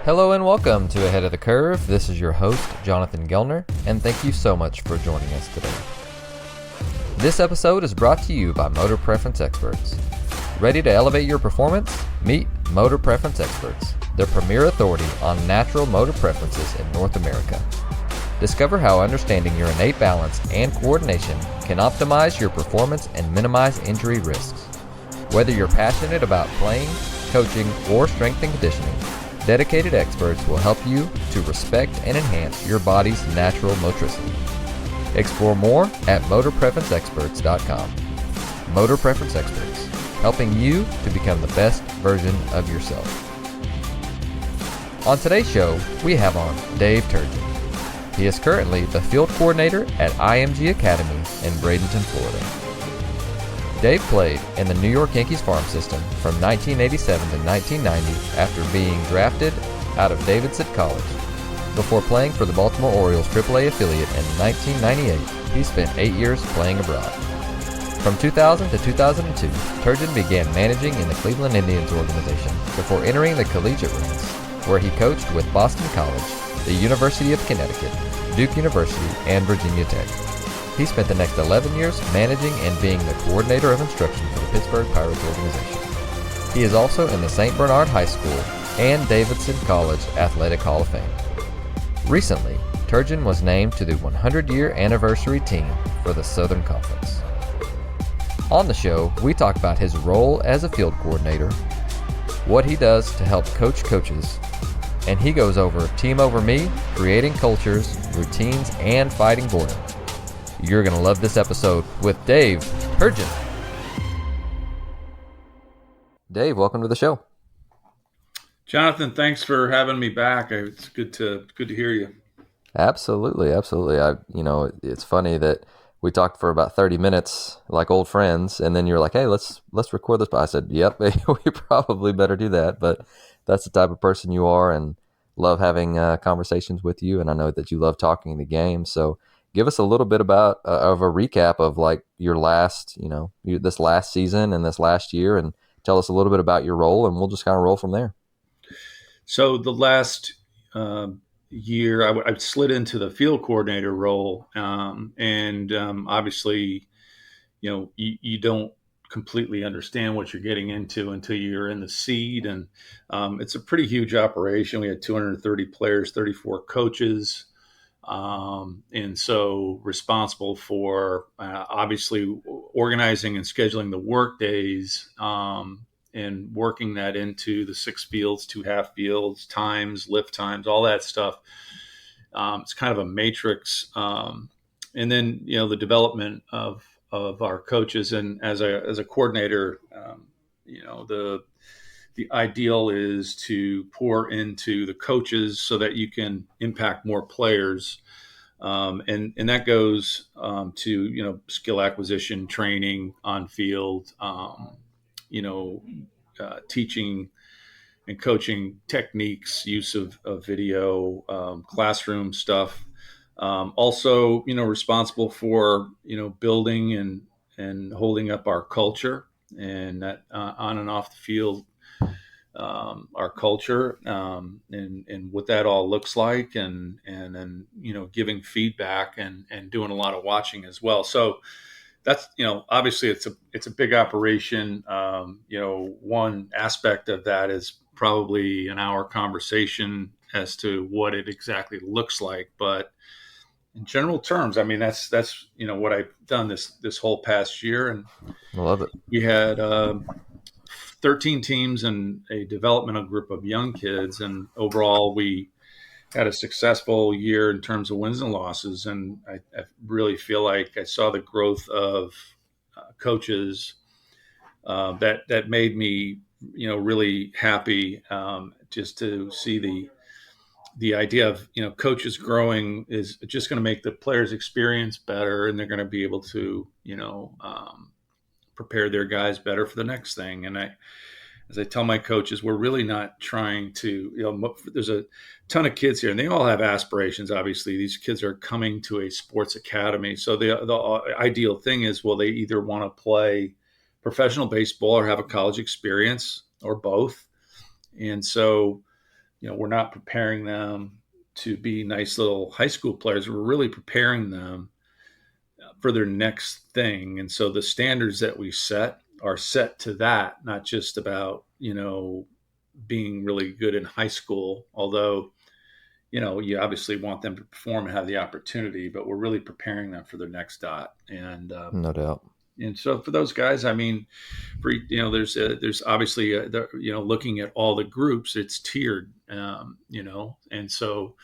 Hello and welcome to Ahead of the Curve. This is your host, Jonathan Gellner, and thank you so much for joining us today. This episode is brought to you by Motor Preference Experts. Ready to elevate your performance? Meet Motor Preference Experts, the premier authority on natural motor preferences in North America. Discover how understanding your innate balance and coordination can optimize your performance and minimize injury risks. Whether you're passionate about playing, coaching, or strength and conditioning, dedicated experts will help you to respect and enhance your body's natural motricity. Explore more at motorpreferenceexperts.com. Motor Preference Experts, helping you to become the best version of yourself. On today's show, we have on Dave Turgeon. He is currently the field coordinator at IMG Academy in Bradenton, Florida. Dave played in the New York Yankees farm system from 1987 to 1990 after being drafted out of Davidson College. Before playing for the Baltimore Orioles AAA affiliate in 1998, he spent 8 years playing abroad. From 2000 to 2002, Turgeon began managing in the Cleveland Indians organization before entering the collegiate ranks, where he coached with Boston College, the University of Connecticut, Duke University, and Virginia Tech. He spent the next 11 years managing and being the coordinator of instruction for the Pittsburgh Pirates organization. He is also in the St. Bernard High School and Davidson College Athletic Hall of Fame. Recently, Turgeon was named to the 100-year anniversary team for the Southern Conference. On the show, we talk about his role as a field coordinator, what he does to help coach coaches, and he goes over Team Over Me, creating cultures, routines, and fighting boredom. You're going to love this episode with Dave Turgeon. Dave, welcome to the show. Jonathan, thanks for having me back. It's good to hear you. Absolutely. It's funny that we talked for about 30 minutes like old friends, and then you're like, hey, let's record this. I said, yep, we probably better do that, but that's the type of person you are and love having conversations with you, and I know that you love talking the game. So give us a little bit about of a recap of like your last, this last season and this last year, and tell us a little bit about your role, and we'll just kind of roll from there. So the last year, I slid into the field coordinator role, and obviously, you don't completely understand what you're getting into until you're in the seat, and it's a pretty huge operation. We had 230 players, 34 coaches. And so responsible for obviously organizing and scheduling the work days and working that into the 6 fields, 2 half fields, times, lift times, all that stuff. It's kind of a matrix. And then, the development of our coaches, and as a coordinator, the ideal is to pour into the coaches so that you can impact more players. And that goes to, skill acquisition, training on field, teaching and coaching techniques, use of video, classroom stuff. Also, responsible for, building and holding up our culture, and that on and off the field, our culture, and what that all looks like, and then, giving feedback and doing a lot of watching as well. So that's, obviously it's a big operation. One aspect of that is probably an hour conversation as to what it exactly looks like. But in general terms, I mean, that's what I've done this whole past year. And I love it. We had 13 teams and a developmental group of young kids. And overall, we had a successful year in terms of wins and losses. And I really feel like I saw the growth of coaches that made me, really happy, just to see the idea of, coaches growing is just going to make the players' experience better, and they're going to be able to, prepare their guys better for the next thing. And as I tell my coaches, we're really not trying to, there's a ton of kids here and they all have aspirations. Obviously, these kids are coming to a sports academy. So the ideal thing is, well, they either want to play professional baseball or have a college experience or both. And so we're not preparing them to be nice little high school players. We're really preparing them for their next thing. And so the standards that we set are set to that, not just about, being really good in high school, although, you obviously want them to perform and have the opportunity, but we're really preparing them for their next dot. No doubt. And so for those guys, I mean, there's obviously, looking at all the groups, it's tiered, and so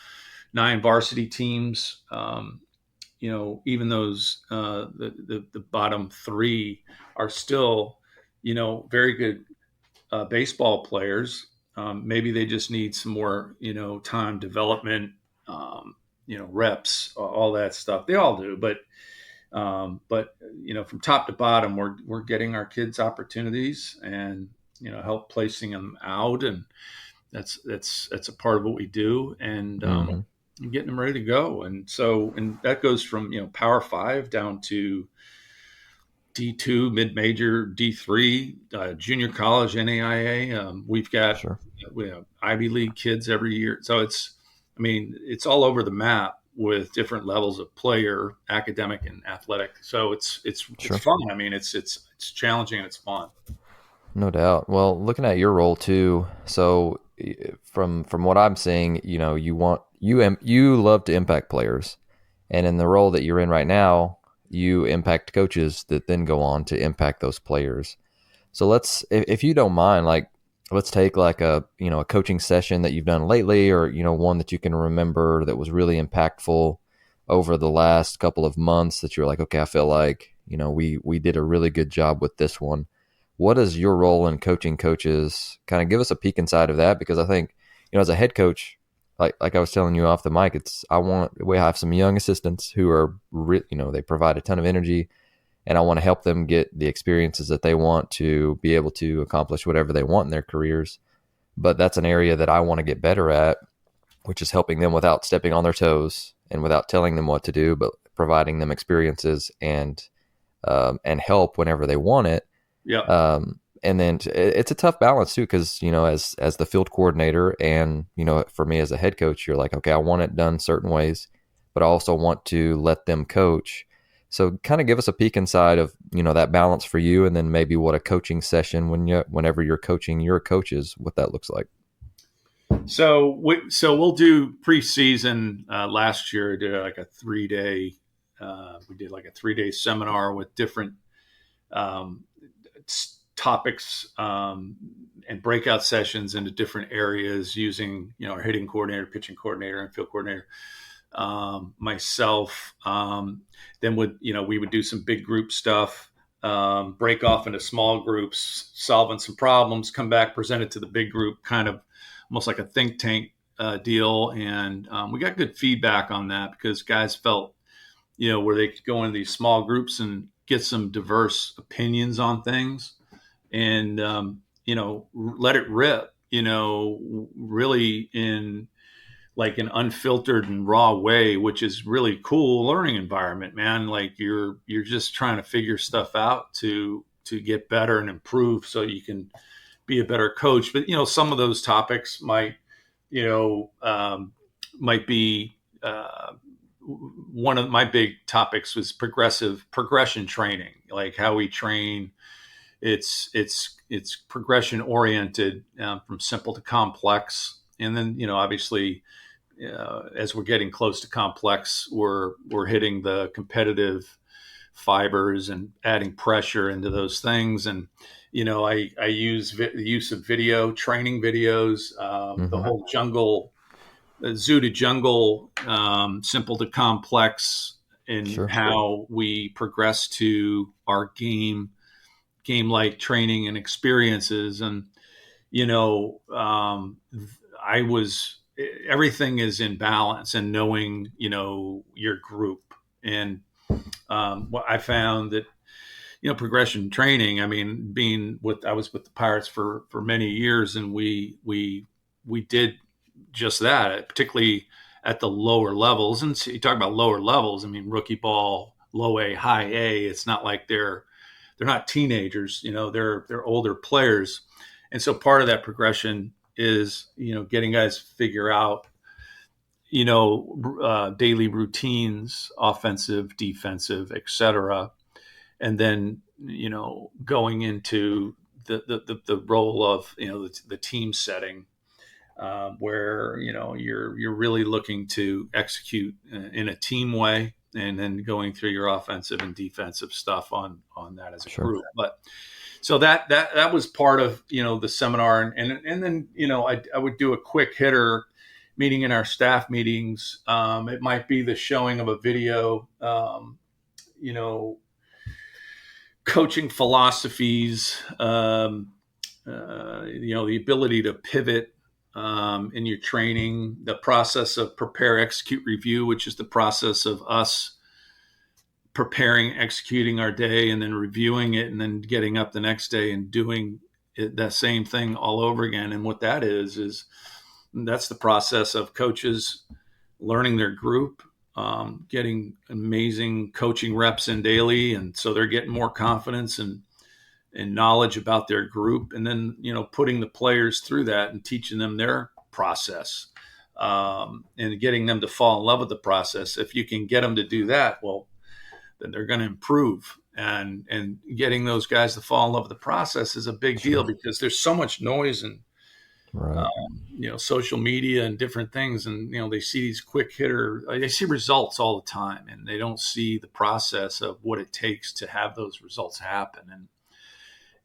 9 varsity teams, even those, the bottom three are still, very good baseball players. Maybe they just need some more, time development, reps, all that stuff. They all do, but from top to bottom, we're getting our kids opportunities and help placing them out, and that's a part of what we do, and Mm-hmm. getting them ready to go. And that goes from Power Five down to D2, mid major, D3, junior college, NAIA. We've got Sure. we have Ivy League kids every year, so it's all over the map with different levels of player, academic and athletic. So it's Sure. fun. I mean, it's challenging and it's fun. No doubt. Well, looking at your role too, so from what I'm seeing, you love to impact players, and in the role that you're in right now, you impact coaches that then go on to impact those players. So if you don't mind, like let's take like a coaching session that you've done lately, or one that you can remember that was really impactful over the last couple of months that you're like, okay, I feel like we did a really good job with this one. What is your role in coaching coaches? Kind of give us a peek inside of that, because I think as a head coach, like I was telling you off the mic, we have some young assistants who are they provide a ton of energy, and I want to help them get the experiences that they want to be able to accomplish whatever they want in their careers. But that's an area that I want to get better at, which is helping them without stepping on their toes and without telling them what to do, but providing them experiences and help whenever they want it. Yeah. And then it's a tough balance too, because as the field coordinator, and for me as a head coach, you're like, okay, I want it done certain ways, but I also want to let them coach. So kind of give us a peek inside of that balance for you, and then maybe what a coaching session whenever you're coaching your coaches, what that looks like. So we'll do preseason. Last year, I did like a 3-day. We did like a 3-day seminar with different topics, and breakout sessions into different areas using our hitting coordinator, pitching coordinator, and field coordinator. Myself, then we would do some big group stuff, break off into small groups, solving some problems, come back, present it to the big group, kind of almost like a think tank deal. And we got good feedback on that, because guys felt where they could go into these small groups and get some diverse opinions on things, and let it rip, really in like an unfiltered and raw way, which is really cool learning environment, man. Like you're just trying to figure stuff out to get better and improve so you can be a better coach. But some of those topics might be one of my big topics was progression training, like how we train. It's progression oriented, from simple to complex, and then obviously, as we're getting close to complex, we're hitting the competitive fibers and adding pressure into those things. And I use the use of video training videos, the Mm-hmm. whole zoo to jungle, simple to complex, in Sure. how we progress to our game like training and experiences. And I was everything is in balance, and knowing your group. And what I found that progression training, I mean, I was with the Pirates for many years, and we did just that, particularly at the lower levels. And so you talk about lower levels, I mean, rookie ball, low A, high A. It's not like they're not teenagers, they're older players. And so part of that progression is, getting guys to figure out, daily routines, offensive, defensive, etc. And then, going into the role of, the team setting, where, you're really looking to execute in a team way, and then going through your offensive and defensive stuff on that as a Sure. group. But so that was part of, the seminar. And then, I would do a quick hitter meeting in our staff meetings. It might be the showing of a video, you know, coaching philosophies, the ability to pivot in your training, the process of prepare, execute, review, which is the process of us preparing, executing our day, and then reviewing it, and then getting up the next day and doing that same thing all over again. And what that is that's the process of coaches learning their group, getting amazing coaching reps in daily, and so they're getting more confidence and knowledge about their group, and then putting the players through that and teaching them their process, and getting them to fall in love with the process. If you can get them to do that, well, then they're going to improve. And getting those guys to fall in love with the process is a big deal, because there's so much noise and Right. social media and different things, and they see these quick hitter, they see results all the time, and they don't see the process of what it takes to have those results happen. And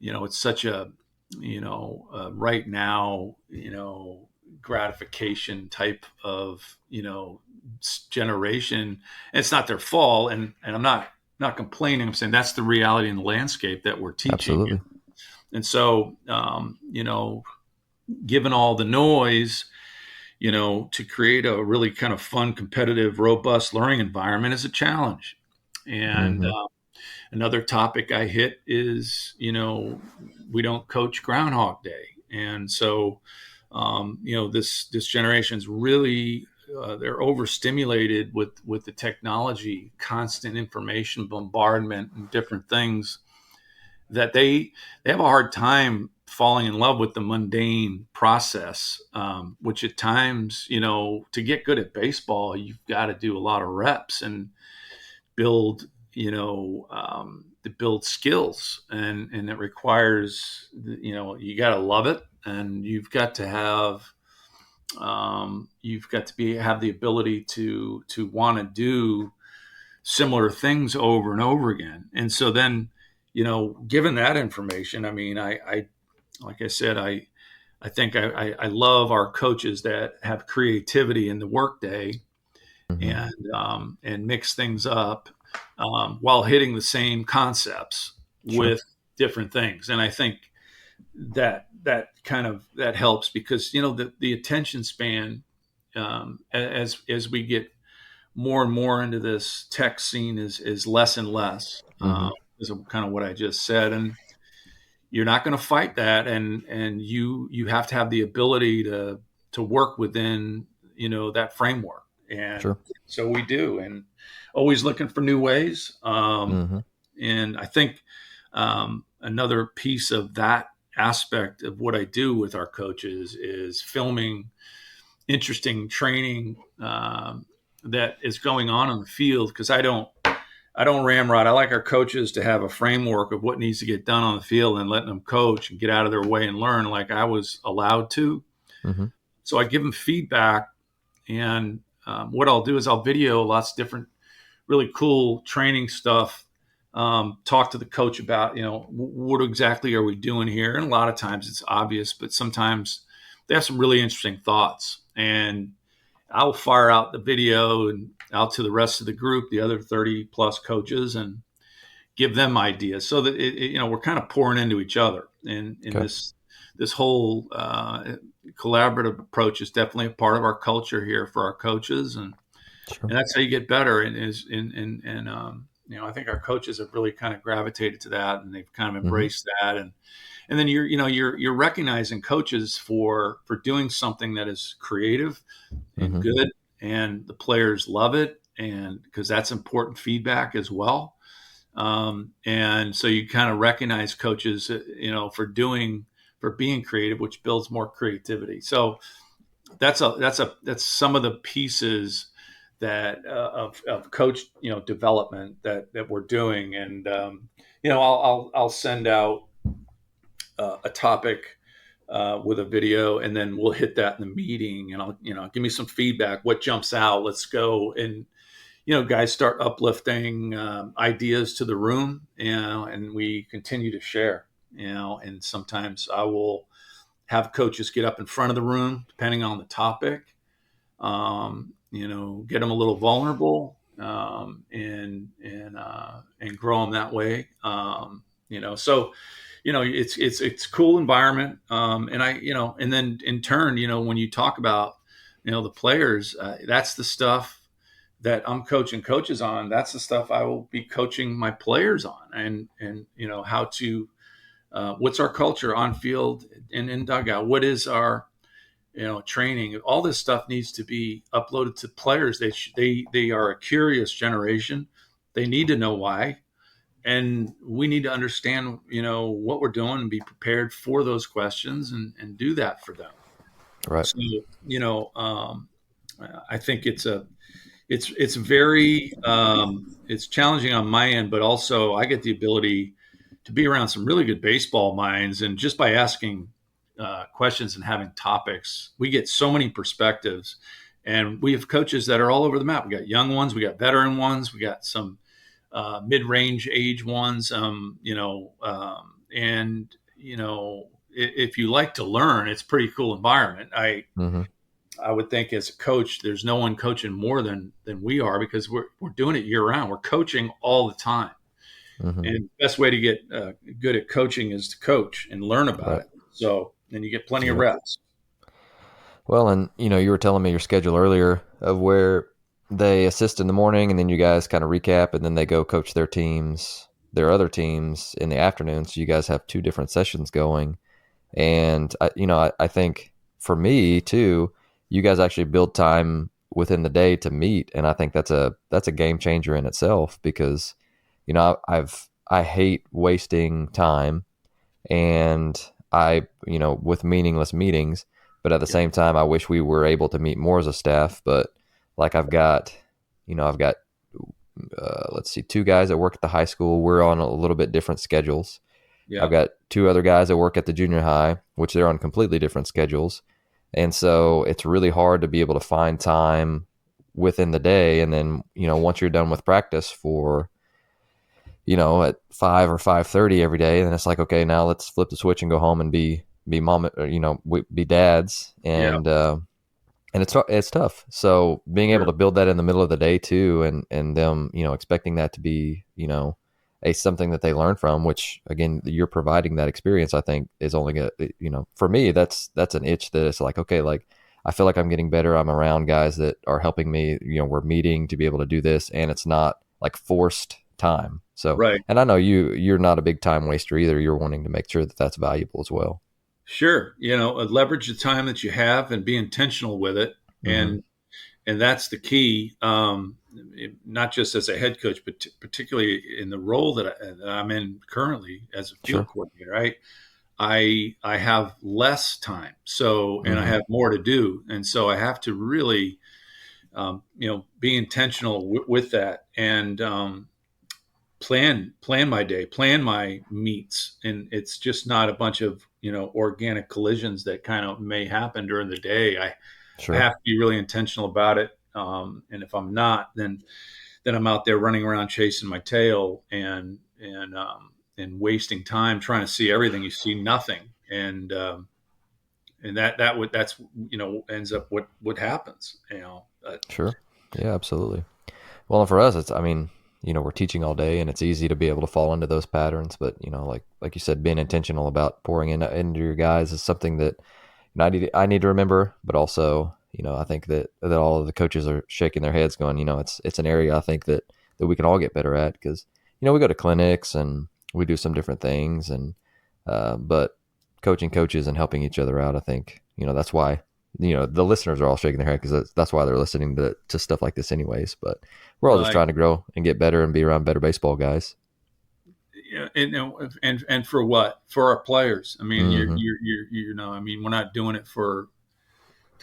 it's such a right now gratification type of generation. And it's not their fault, and I'm not complaining. I'm saying that's the reality in the landscape that we're teaching. Absolutely. And so given all the noise, to create a really kind of fun, competitive, robust learning environment is a challenge. And another topic I hit is, we don't coach Groundhog Day. And so, this generation is really, they're overstimulated with the technology, constant information bombardment and different things, that they have a hard time falling in love with the mundane process, which at times, to get good at baseball, you've got to do a lot of reps and build, to build skills, and it requires, you got to love it, and you've got to have, have the ability to want to do similar things over and over again. And so then, given that information, I mean, I like I said, I think I love our coaches that have creativity in the workday, and mix things up, while hitting the same concepts with different things. And I think that helps, because the attention span, as we get more and more into this tech scene, is less and less, is kind of what I just said. And you're not going to fight that, and you have to have the ability to work within that framework. And so we do, and always looking for new ways. And I think another piece of that aspect of what I do with our coaches is filming interesting training that is going on in the field, because I don't ramrod. I like our coaches to have a framework of what needs to get done on the field, and letting them coach and get out of their way and learn like I was allowed to. So I give them feedback, and what I'll do is I'll video lots of different really cool training stuff, talk to the coach about, what exactly are we doing here? And a lot of times it's obvious, but sometimes they have some really interesting thoughts, and I'll fire out the video and out to the rest of the group, the other 30 plus coaches, and give them ideas, so that we're kind of pouring into each other. And this whole collaborative approach is definitely a part of our culture here for our coaches, and that's how you get better. And I think our coaches have really kind of gravitated to that, and they've kind of embraced that. And then you're recognizing coaches for doing something that is creative and good, and the players love it, and because that's important feedback as well. And so you kind of recognize coaches, for doing for being creative, which builds more creativity. So that's some of the pieces that of coach development that we're doing. And I'll send out a topic with a video, and then we'll hit that in the meeting, and I'll give me some feedback, what jumps out, let's go. And guys start uplifting ideas to the room, and we continue to share. And sometimes I will have coaches get up in front of the room, depending on the topic, get them a little vulnerable, and grow them that way. So it's a cool environment. And then in turn, when you talk about the players, that's the stuff that I'm coaching coaches on. That's the stuff I will be coaching my players on, and how to what's our culture on field and in dugout, what is our training. All this stuff needs to be uploaded to players. They are a curious generation. They need to know why, and we need to understand what we're doing and be prepared for those questions, and do that for them. Right. So I think it's very it's challenging on my end, but also I get the ability to be around some really good baseball minds, and just by asking questions and having topics, we get so many perspectives. And we have coaches that are all over the map. We got young ones, we got veteran ones, we got some mid-range age ones. If you like to learn, it's a pretty cool environment. I would think as a coach, there's no one coaching more than we are, because we're doing it year round. We're coaching all the time. And the best way to get good at coaching is to coach and learn about it. So then you get plenty of reps. Well, and you were telling me your schedule earlier of where they assist in the morning, and then you guys kind of recap, and then they go coach their other teams in the afternoon. So you guys have 2 different sessions going. And I think for me too, you guys actually build time within the day to meet, and I think that's a game changer in itself, because I hate wasting time, and with meaningless meetings, but at the same time, I wish we were able to meet more as a staff. But like I've got let's see, 2 guys that work at the high school. We're on a little bit different schedules. Yeah. I've got 2 other guys that work at the junior high, which they're on completely different schedules. And so it's really hard to be able to find time within the day. And then, once you're done with practice for, at 5 or 5:30 every day, then it's like, okay, now let's flip the switch and go home and be mom, be dads. And, and it's tough. So being able to build that in the middle of the day too, and them, expecting that to be, something that they learn from, which again, you're providing that experience, I think is only gonna, for me, that's an itch that it's like, okay, like I feel like I'm getting better. I'm around guys that are helping me, we're meeting to be able to do this, and it's not like forced time. So, right. And I know you're not a big time waster either. You're wanting to make sure that that's valuable as well. Sure. Leverage the time that you have and be intentional with it. And that's the key. Not just as a head coach, but particularly in the role that I'm in currently as a field coordinator, right? I have less time. So, and I have more to do. And so I have to really, be intentional with that, and plan my day, plan my meets. And it's just not a bunch of, organic collisions that kind of may happen during the day. I have to be really intentional about it. And if I'm not, then I'm out there running around chasing my tail and wasting time trying to see everything. You see nothing. And that's ends up what happens, Sure. Yeah, absolutely. Well, and for us, it's, we're teaching all day, and it's easy to be able to fall into those patterns. But, like you said, being intentional about pouring into your guys is something that I need to remember. But also, I think that all of the coaches are shaking their heads going, it's an area I think that we can all get better at, because, we go to clinics and we do some different things, and but coaching coaches and helping each other out, I think, that's why, the listeners are all shaking their head, because that's why they're listening to stuff like this anyways. But we're all just trying to grow and get better and be around better baseball guys. and for what? For our players. I mean, Mm-hmm. I mean, we're not doing it to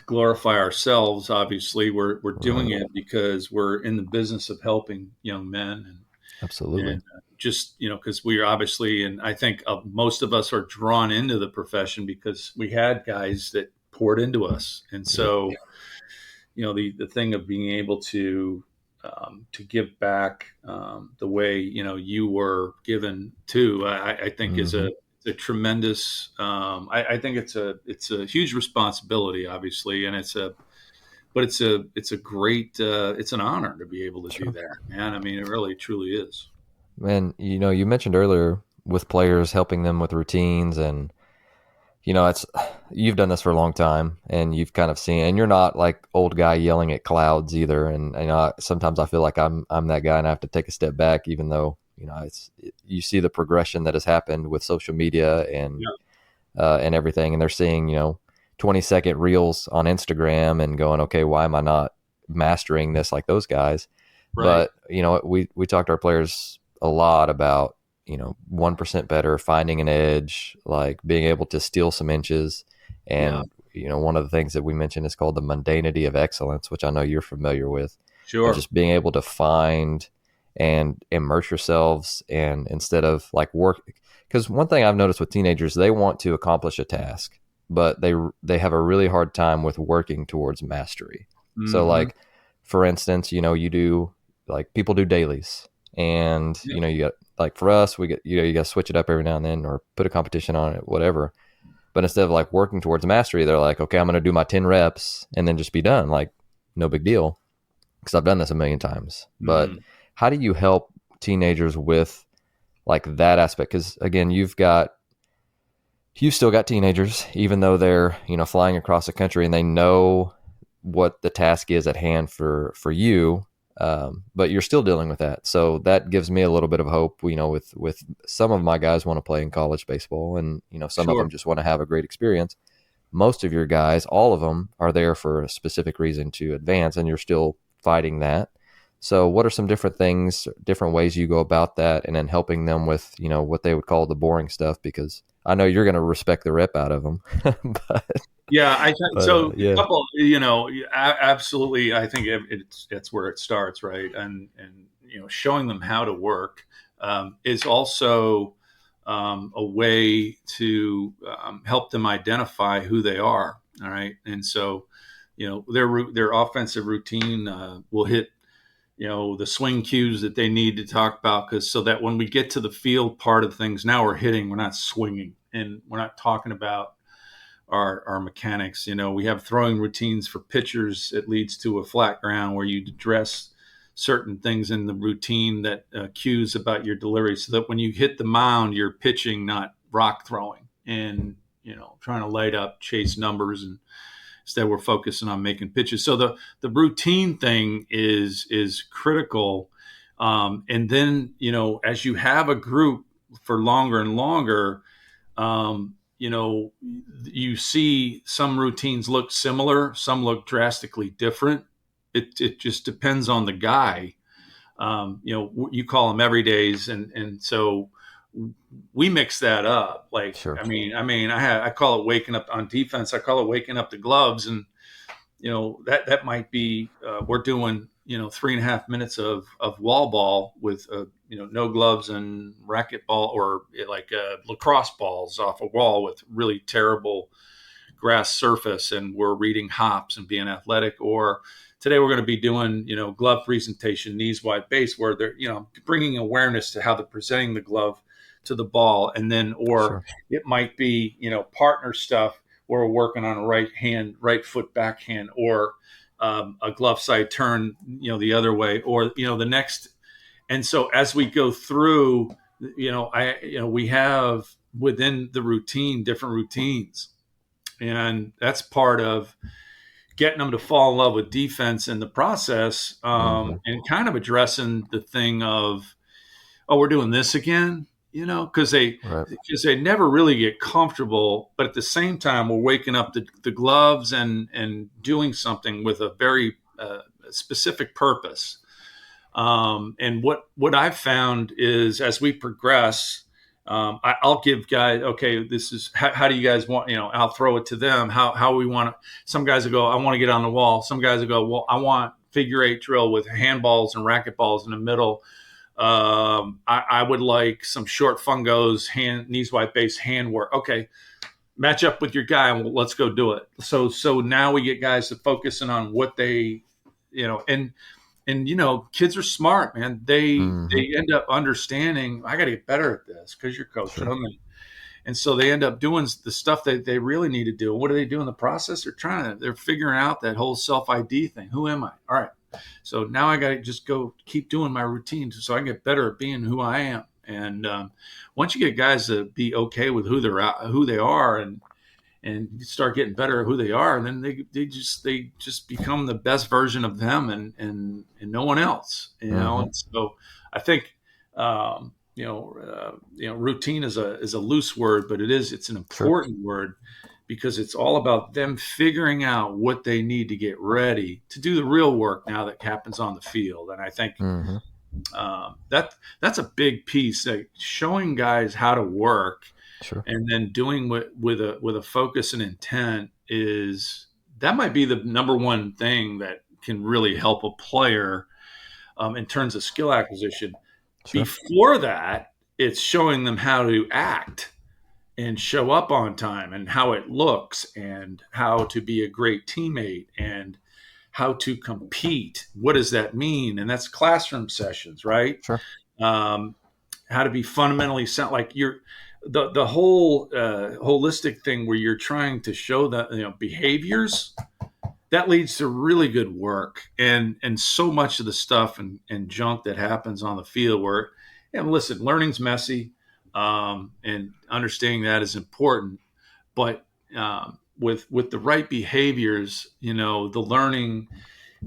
glorify ourselves. Obviously, we're Right. doing it because we're in the business of helping young men Absolutely. and just because we are obviously, and I think most of us are drawn into the profession because we had guys that poured into us, and Yep. so the thing of being able to give back the way you were given too, I think is Mm-hmm. a tremendous. I think it's a huge responsibility, obviously, and it's a great it's an honor to be able to do Sure. that, man. I mean, it really truly is. And you mentioned earlier with players helping them with routines, and it's you've done this for a long time, and you've kind of seen, and you're not like old guy yelling at clouds either. And sometimes I feel like I'm that guy, and I have to take a step back, even though you see the progression that has happened with social media Yeah. and everything, and they're seeing 20-second reels on Instagram and going, okay, why am I not mastering this like those guys? Right. But we talk to our players a lot about 1% better, finding an edge, like being able to steal some inches. Yeah. And one of the things that we mentioned is called the mundanity of excellence, which I know you're familiar with, of Sure. just being able to find and immerse yourselves, and instead of like work, because one thing I've noticed with teenagers, they want to accomplish a task, but they have a really hard time with working towards mastery. So Hmm. like, for instance, you do, like, people do dailies, and Yeah. you got, like, for us, we get, you got to switch it up every now and then, or put a competition on it, whatever. But instead of like working towards mastery, they're like, okay, I'm going to do my 10 reps and then just be done, like no big deal, because I've done this a million times. But Hmm. how do you help teenagers with like that aspect? Because again, you've still got teenagers, even though they're flying across the country, and they know what the task is at hand for you. But you're still dealing with that, so that gives me a little bit of hope. With some of my guys want to play in college baseball, and some of them Sure. just want to have a great experience. Most of your guys, all of them, are there for a specific reason, to advance, and you're still fighting that. So, what are some different things, different ways you go about that, and then helping them with what they would call the boring stuff? Because I know you're going to respect the rep out of them, but Yeah, I think so. A yeah, couple, absolutely. I think it's where it starts, right? And showing them how to work is also a way to help them identify who they are. All right, and so their offensive routine will hit the swing cues that they need to talk about, because so that when we get to the field part of things, now we're hitting, we're not swinging, and we're not talking about our mechanics. We have throwing routines for pitchers. It leads to a flat ground where you address certain things in the routine that cues about your delivery, so that when you hit the mound, you're pitching, not rock throwing, and trying to light up, chase numbers, and instead we're focusing on making pitches. So the routine thing is critical. And then as you have a group for longer and longer, you see some routines look similar, some look drastically different. It just depends on the guy. You call them everydays, and so we mix that up. Like, sure, I call it waking up on defense. I call it waking up the gloves, and that might be we're doing 3.5 minutes of wall ball with no gloves and racquetball, or like lacrosse balls off a wall with really terrible grass surface, and we're reading hops and being athletic. Or today we're going to be doing glove presentation, knees wide base, where they're bringing awareness to how they're presenting the glove to the ball. And then, or sure, it might be partner stuff where we're working on a right foot backhand, or a glove side turn the other way, or the next. And so as we go through, we have within the routine different routines, and that's part of getting them to fall in love with defense in the process, hmm, and kind of addressing the thing of, oh, we're doing this again, because right, they never really get comfortable, but at the same time we're waking up the gloves and doing something with a very specific purpose. And what I've found is as we progress, I'll give guys, okay, this is how do you guys want, I'll throw it to them. How we want to, some guys will go, I want to get on the wall. Some guys will go, well, I want figure eight drill with handballs and racquetballs in the middle. I would like some short fungos, knees wide base hand work. Okay, match up with your guy and let's go do it. So now we get guys to focusing on what they, and kids are smart, man. They end up understanding. I got to get better at this because you're coaching them, and so they end up doing the stuff that they really need to do. What do they do in the process? They're figuring out that whole self ID thing. Who am I? All right. So now I got to just go keep doing my routine so I can get better at being who I am. And once you get guys to be okay with who they are, and start getting better at who they are, and then they just become the best version of them and no one else, And so I think, routine is a loose word, but it's an important word because it's all about them figuring out what they need to get ready to do the real work now that happens on the field. And I think that's a big piece, like showing guys how to work. Sure. And then doing with a focus and intent that might be the number one thing that can really help a player in terms of skill acquisition. Sure. Before that, it's showing them how to act and show up on time and how it looks and how to be a great teammate and how to compete. What does that mean? And that's classroom sessions, right? Sure. How to be fundamentally sound, like the whole holistic thing where you're trying to show that behaviors that leads to really good work and so much of the stuff and junk that happens on the field where, listen, learning's messy, and understanding that is important, but with the right behaviors, the learning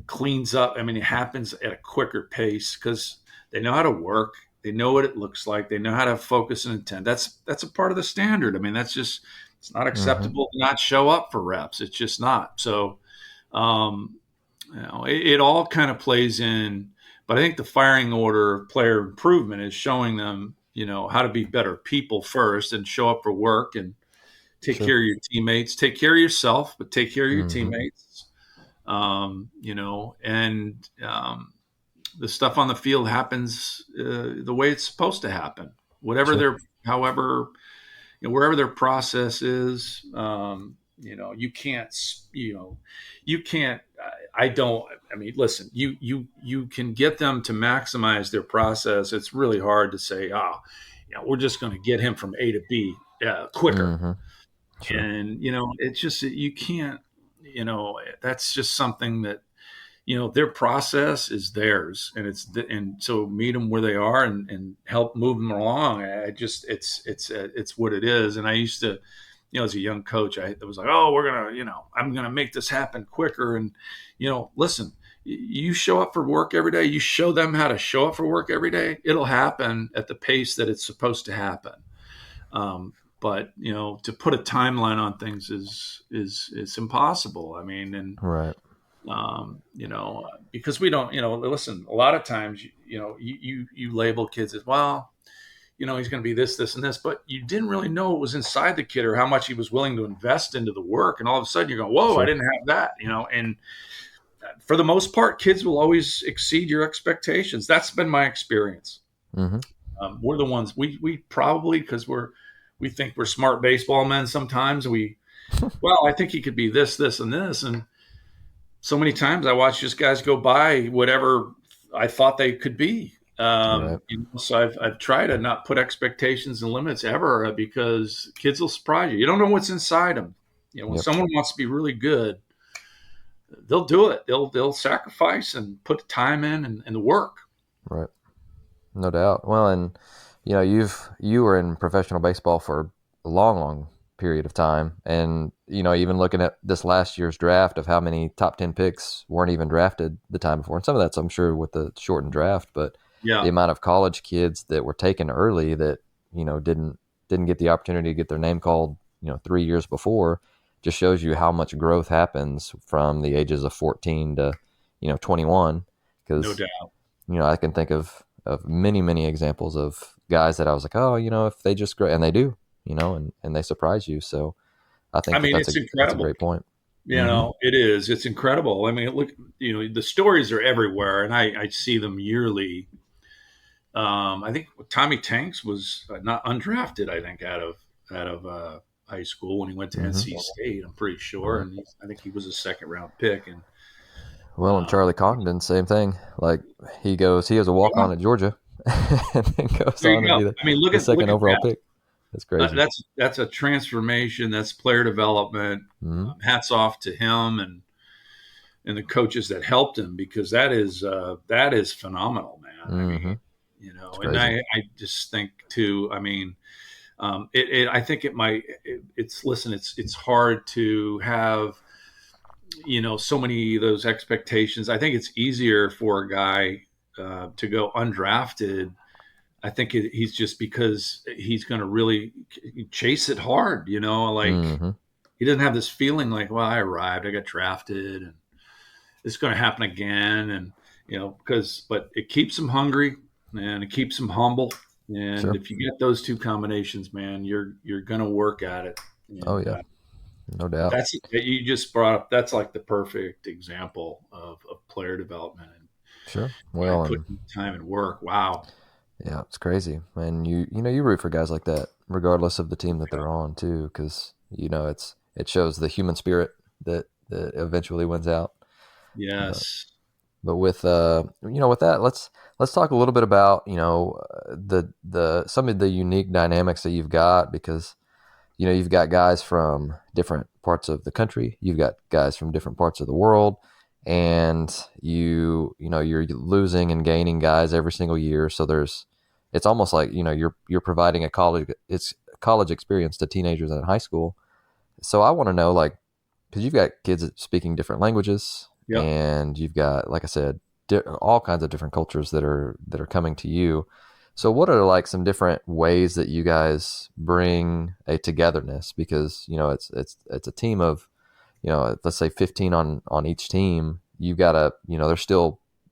cleans up. I mean, it happens at a quicker pace because they know how to work. They know what it looks like. They know how to focus and intent. That's a part of the standard. I mean, it's not acceptable to not show up for reps. It's just not. So, it all kind of plays in, but I think the firing order of player improvement is showing them, how to be better people first and show up for work and take care of your teammates, take care of yourself, but take care of your teammates. The stuff on the field happens the way it's supposed to happen. Wherever their process is, you can't. Listen, you can get them to maximize their process. It's really hard to say, we're just going to get him from A to B quicker. Sure. And it's just you can't. That's just something that. Their process is theirs, and so meet them where they are and help move them along. It's what it is. And I used to, as a young coach, I was like, I'm gonna make this happen quicker. And listen, you show up for work every day. You show them how to show up for work every day. It'll happen at the pace that it's supposed to happen. But to put a timeline on things is impossible. I mean, and right. Because we don't, listen, a lot of times, you label kids as, well, he's going to be this, this, and this, but you didn't really know what was inside the kid or how much he was willing to invest into the work. And all of a sudden you're going, whoa, sure. I didn't have that, and for the most part, kids will always exceed your expectations. That's been my experience. We're the ones we probably, because we think we're smart baseball men. Sometimes I think he could be this, this, and this. And so many times I watch just guys go by whatever I thought they could be. Right. So I've tried to not put expectations and limits ever because kids will surprise you. You don't know what's inside them. When someone wants to be really good, they'll do it. They'll sacrifice and put the time in and the work. Right. No doubt. Well, and you were in professional baseball for a long period of time, and even looking at this last year's draft of how many top 10 picks weren't even drafted the time before, and some of that's I'm sure with the shortened draft, but the amount of college kids that were taken early that didn't get the opportunity to get their name called 3 years before just shows you how much growth happens from the ages of 14 to 21, because no doubt. I can think of many, many examples of guys that I was like, oh, if they just grow, and they do, and they surprise you. So I I think that mean, that's a it's that's a incredible. great point. You Mm-hmm. know, it is. It's incredible. I mean, look, the stories are everywhere, and I see them yearly. I think Tommy Tanks was not undrafted. I think out of high school when he went to Mm-hmm. NC State. I'm pretty sure, Right. and I think he was a second round pick. And Well, and uh, Charlie Congdon, same thing. Like he was a walk on yeah, at Georgia, and then goes there on you to go. be I mean, the second look at overall that. pick. That's crazy. That's a transformation. That's player development. Mm-hmm. Hats off to him and the coaches that helped him, because that is phenomenal, man. I mean, Mm-hmm. It's and crazy. I just think too. I mean, I think it might. It's listen. It's hard to have so many of those expectations. I think it's easier for a guy to go undrafted. I think he's just because he's going to really chase it hard. Like Mm-hmm. he doesn't have this feeling like, well, I arrived, I got drafted, and it's going to happen again. And but it keeps him hungry and it keeps him humble. And Sure. if you get those two combinations, man, you're going to work at it. Oh And yeah, no but doubt. you just brought up. That's like the perfect example of player development Sure. and Well, and putting time and work. Wow. yeah, it's crazy, and you root for guys like that, regardless of the team that they're on, too, because it shows the human spirit that eventually wins out. But Yes. with with that, let's talk a little bit about the some of the unique dynamics that you've got, because you've got guys from different parts of the country, you've got guys from different parts of the world, and you're losing and gaining guys every single year. So it's almost like you're providing college experience to teenagers in high school. So I want to know, like, because you've got kids speaking different languages, Yep. and you've got, like I said, all kinds of different cultures that are coming to you. So what are like some different ways that you guys bring a togetherness? Because it's a team of, let's say 15 on each team. You've got to,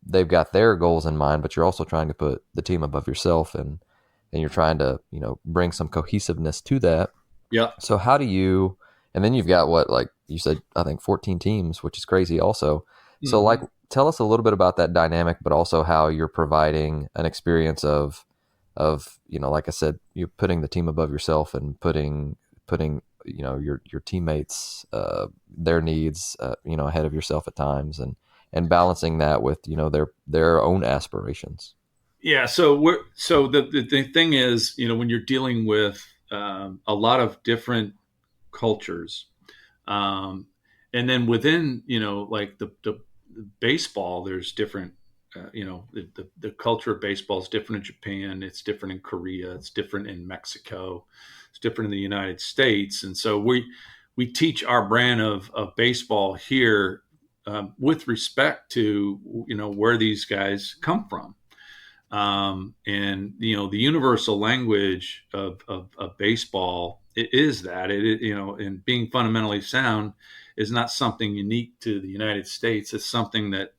they've got their goals in mind, but you're also trying to put the team above yourself, and you're trying to bring some cohesiveness to that. Yep. So how do you? And then you've got, what, like you said, I think 14 teams, which is crazy also. So, like, Hmm. tell us a little bit about that dynamic, but also how you're providing an experience of like I said, you're putting the team above yourself, and putting your teammates, their needs, ahead of yourself at times, and balancing that with their own aspirations. Yeah. So the thing is, when you're dealing with a lot of different cultures, um, and then within like the baseball, there's different. The culture of baseball is different in Japan. It's different in Korea. It's different in Mexico. It's different in the United States. And so we teach our brand of baseball here, with respect to where these guys come from. And the universal language of baseball, it is that and being fundamentally sound is not something unique to the United States. It's something that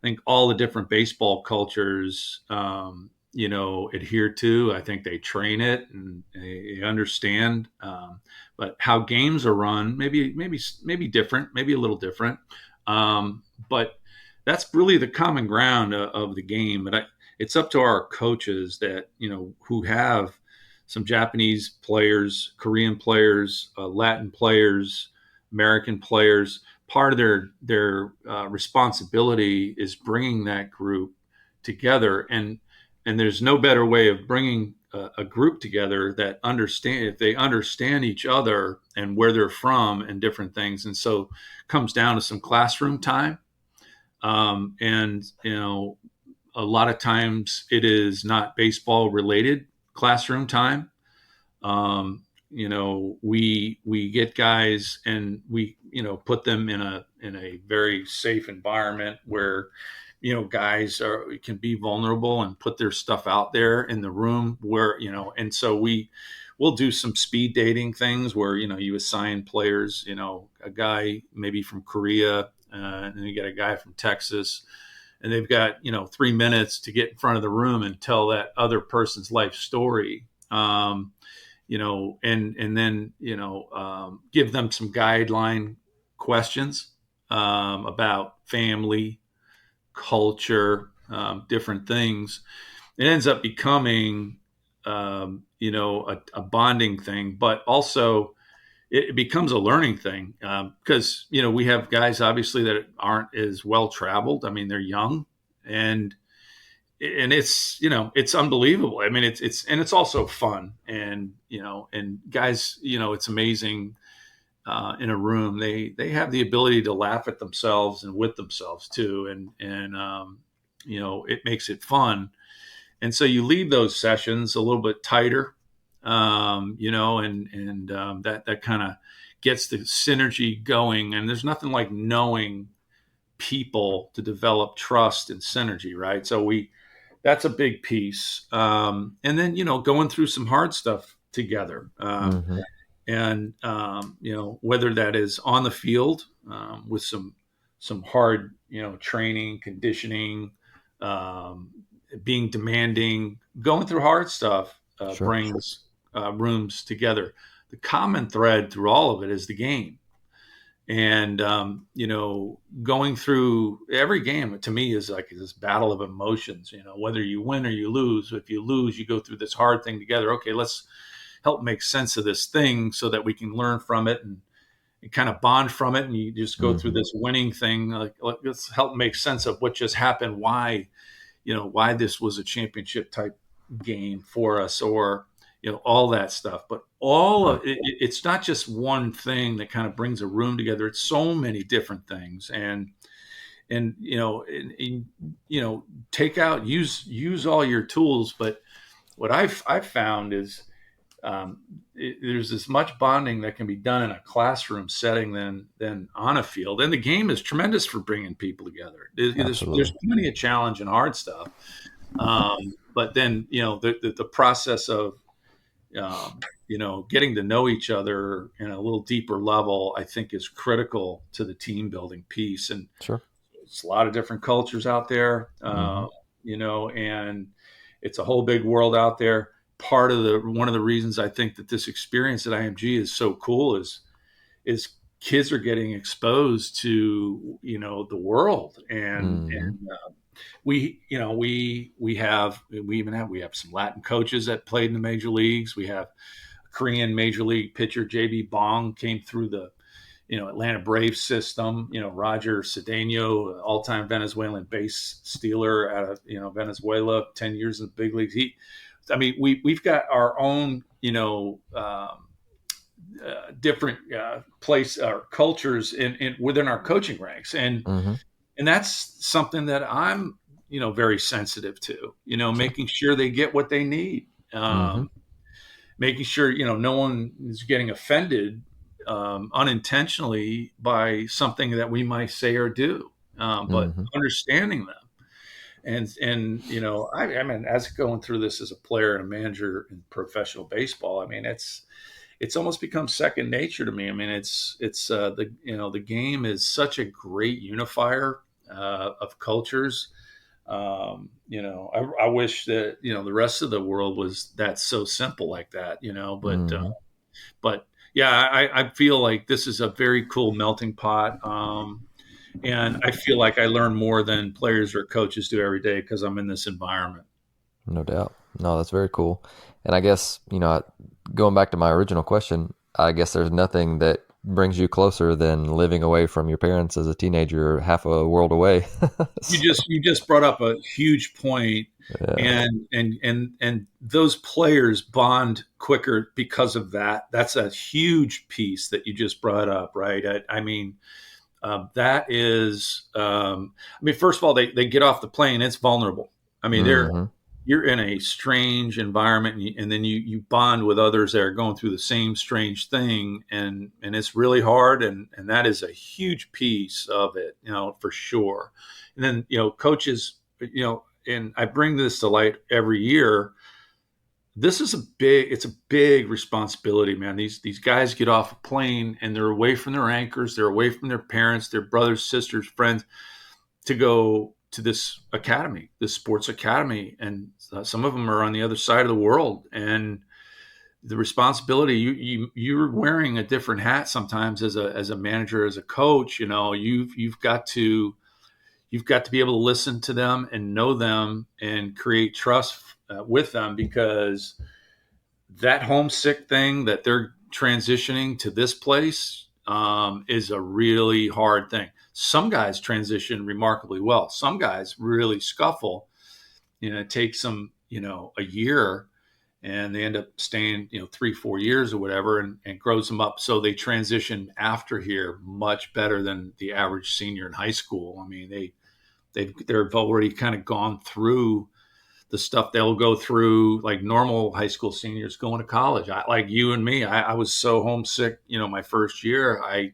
I think all the different baseball cultures adhere to. I think they train it and they understand. But how games are run, maybe different, maybe a little different. But that's really the common ground of the game. But it's up to our coaches that who have some Japanese players, Korean players, Latin players, American players. Part of their responsibility is bringing that group together, and there's no better way of bringing a group together that understand if they understand each other and where they're from and different things. And so it comes down to some classroom time, and a lot of times it is not baseball related classroom time. We get guys and we put them in a very safe environment where guys can be vulnerable and put their stuff out there in the room where and so we'll do some speed dating things where you assign players, a guy maybe from Korea, and then you get a guy from Texas, and they've got 3 minutes to get in front of the room and tell that other person's life story. And then give them some guideline questions about family, culture, different things. It ends up becoming a bonding thing, but also it becomes a learning thing, because we have guys obviously that aren't as well traveled. I mean, they're young, and it's unbelievable. I mean, it's also fun, and guys, it's amazing. In a room, they have the ability to laugh at themselves and with themselves too, and it makes it fun. And so you leave those sessions a little bit tighter, that kind of gets the synergy going. And there's nothing like knowing people to develop trust and synergy, right? So that's a big piece. And then going through some hard stuff together. Mm-hmm. And whether that is on the field, with some hard training, conditioning, being demanding, going through hard stuff, Sure. brings rooms together. The common thread through all of it is the game. And going through every game to me is like this battle of emotions. Whether you win or you lose. If you lose, you go through this hard thing together. Okay, let's help make sense of this thing so that we can learn from it and kind of bond from it. And you just go through Mm-hmm. this winning thing. Like, let's help make sense of what just happened. Why this was a championship type game for us, or all that stuff. But all Right. of it, it's not just one thing that kind of brings a room together. It's so many different things. And take out, use all your tools. But what I've found is, there's as much bonding that can be done in a classroom setting than on a field. And the game is tremendous for bringing people together. There's Absolutely. plenty of challenge and hard stuff, but then the process of getting to know each other in a little deeper level, I think, is critical to the team building piece. And Sure. it's a lot of different cultures out there, Mm-hmm. and it's a whole big world out there. One of the reasons I think that this experience at IMG is so cool is kids are getting exposed to the world. And Mm-hmm. we have some Latin coaches that played in the major leagues. We have a Korean major league pitcher, JB Bong, came through the Atlanta Braves system. Roger Cedeno, all-time Venezuelan base stealer out of Venezuela, 10 years in the big leagues. We've got our own different place or cultures in within our coaching ranks, Mm-hmm. and that's something that I'm very sensitive to. Sure. Making sure they get what they need. Mm-hmm. Making sure no one is getting offended unintentionally by something that we might say or do, but Mm-hmm. understanding them. And I mean, as going through this as a player and a manager in professional baseball, I mean, it's almost become second nature to me. I mean, it's the game is such a great unifier of cultures. I wish that the rest of the world was that so simple like that. Mm-hmm. But yeah, I feel like this is a very cool melting pot. And I feel like I learn more than players or coaches do every day because I'm in this environment. No doubt. No, that's very cool. And I guess, going back to my original question, I guess there's nothing that brings you closer than living away from your parents as a teenager, half a world away. So, You just brought up a huge point, yeah. and those players bond quicker because of that. That's a huge piece that you just brought up, right? I mean, that is, first of all, they get off the plane. It's vulnerable. I mean, Mm-hmm. you're in a strange environment, and then you bond with others that are going through the same strange thing, and it's really hard, and that is a huge piece of it, for sure. And then coaches, and I bring this to light every year. It's a big responsibility, man. These guys get off a plane and they're away from their anchors, they're away from their parents, their brothers, sisters, friends, to go to this academy, this sports academy, and some of them are on the other side of the world. And the responsibility, you're wearing a different hat sometimes as a manager, as a coach. You've got to be able to listen to them and know them and create trust with them, because that homesick thing that they're transitioning to this place is a really hard thing. Some guys transition remarkably well. Some guys really scuffle. It takes them, a year, and they end up staying, 3-4 years or whatever, and grows them up. So they transition after here much better than the average senior in high school. I mean, they've already kind of gone through the stuff they'll go through, like normal high school seniors going to college. Like you and me, I was so homesick, my first year. I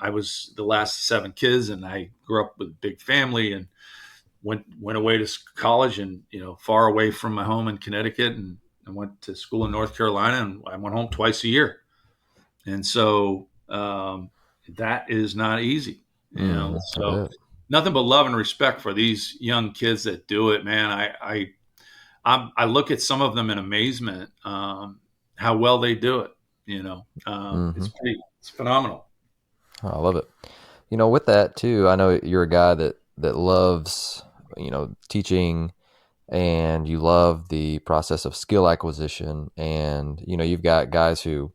was the last of 7 kids, and I grew up with a big family, and went away to college, and far away from my home in Connecticut, and I went to school in North Carolina, and I went home twice a year. And so that is not easy, so nothing but love and respect for these young kids that do it, man. I look at some of them in amazement, how well they do it. It's phenomenal. I love it. With that too, I know you're a guy that loves, teaching, and you love the process of skill acquisition. And, you've got guys who,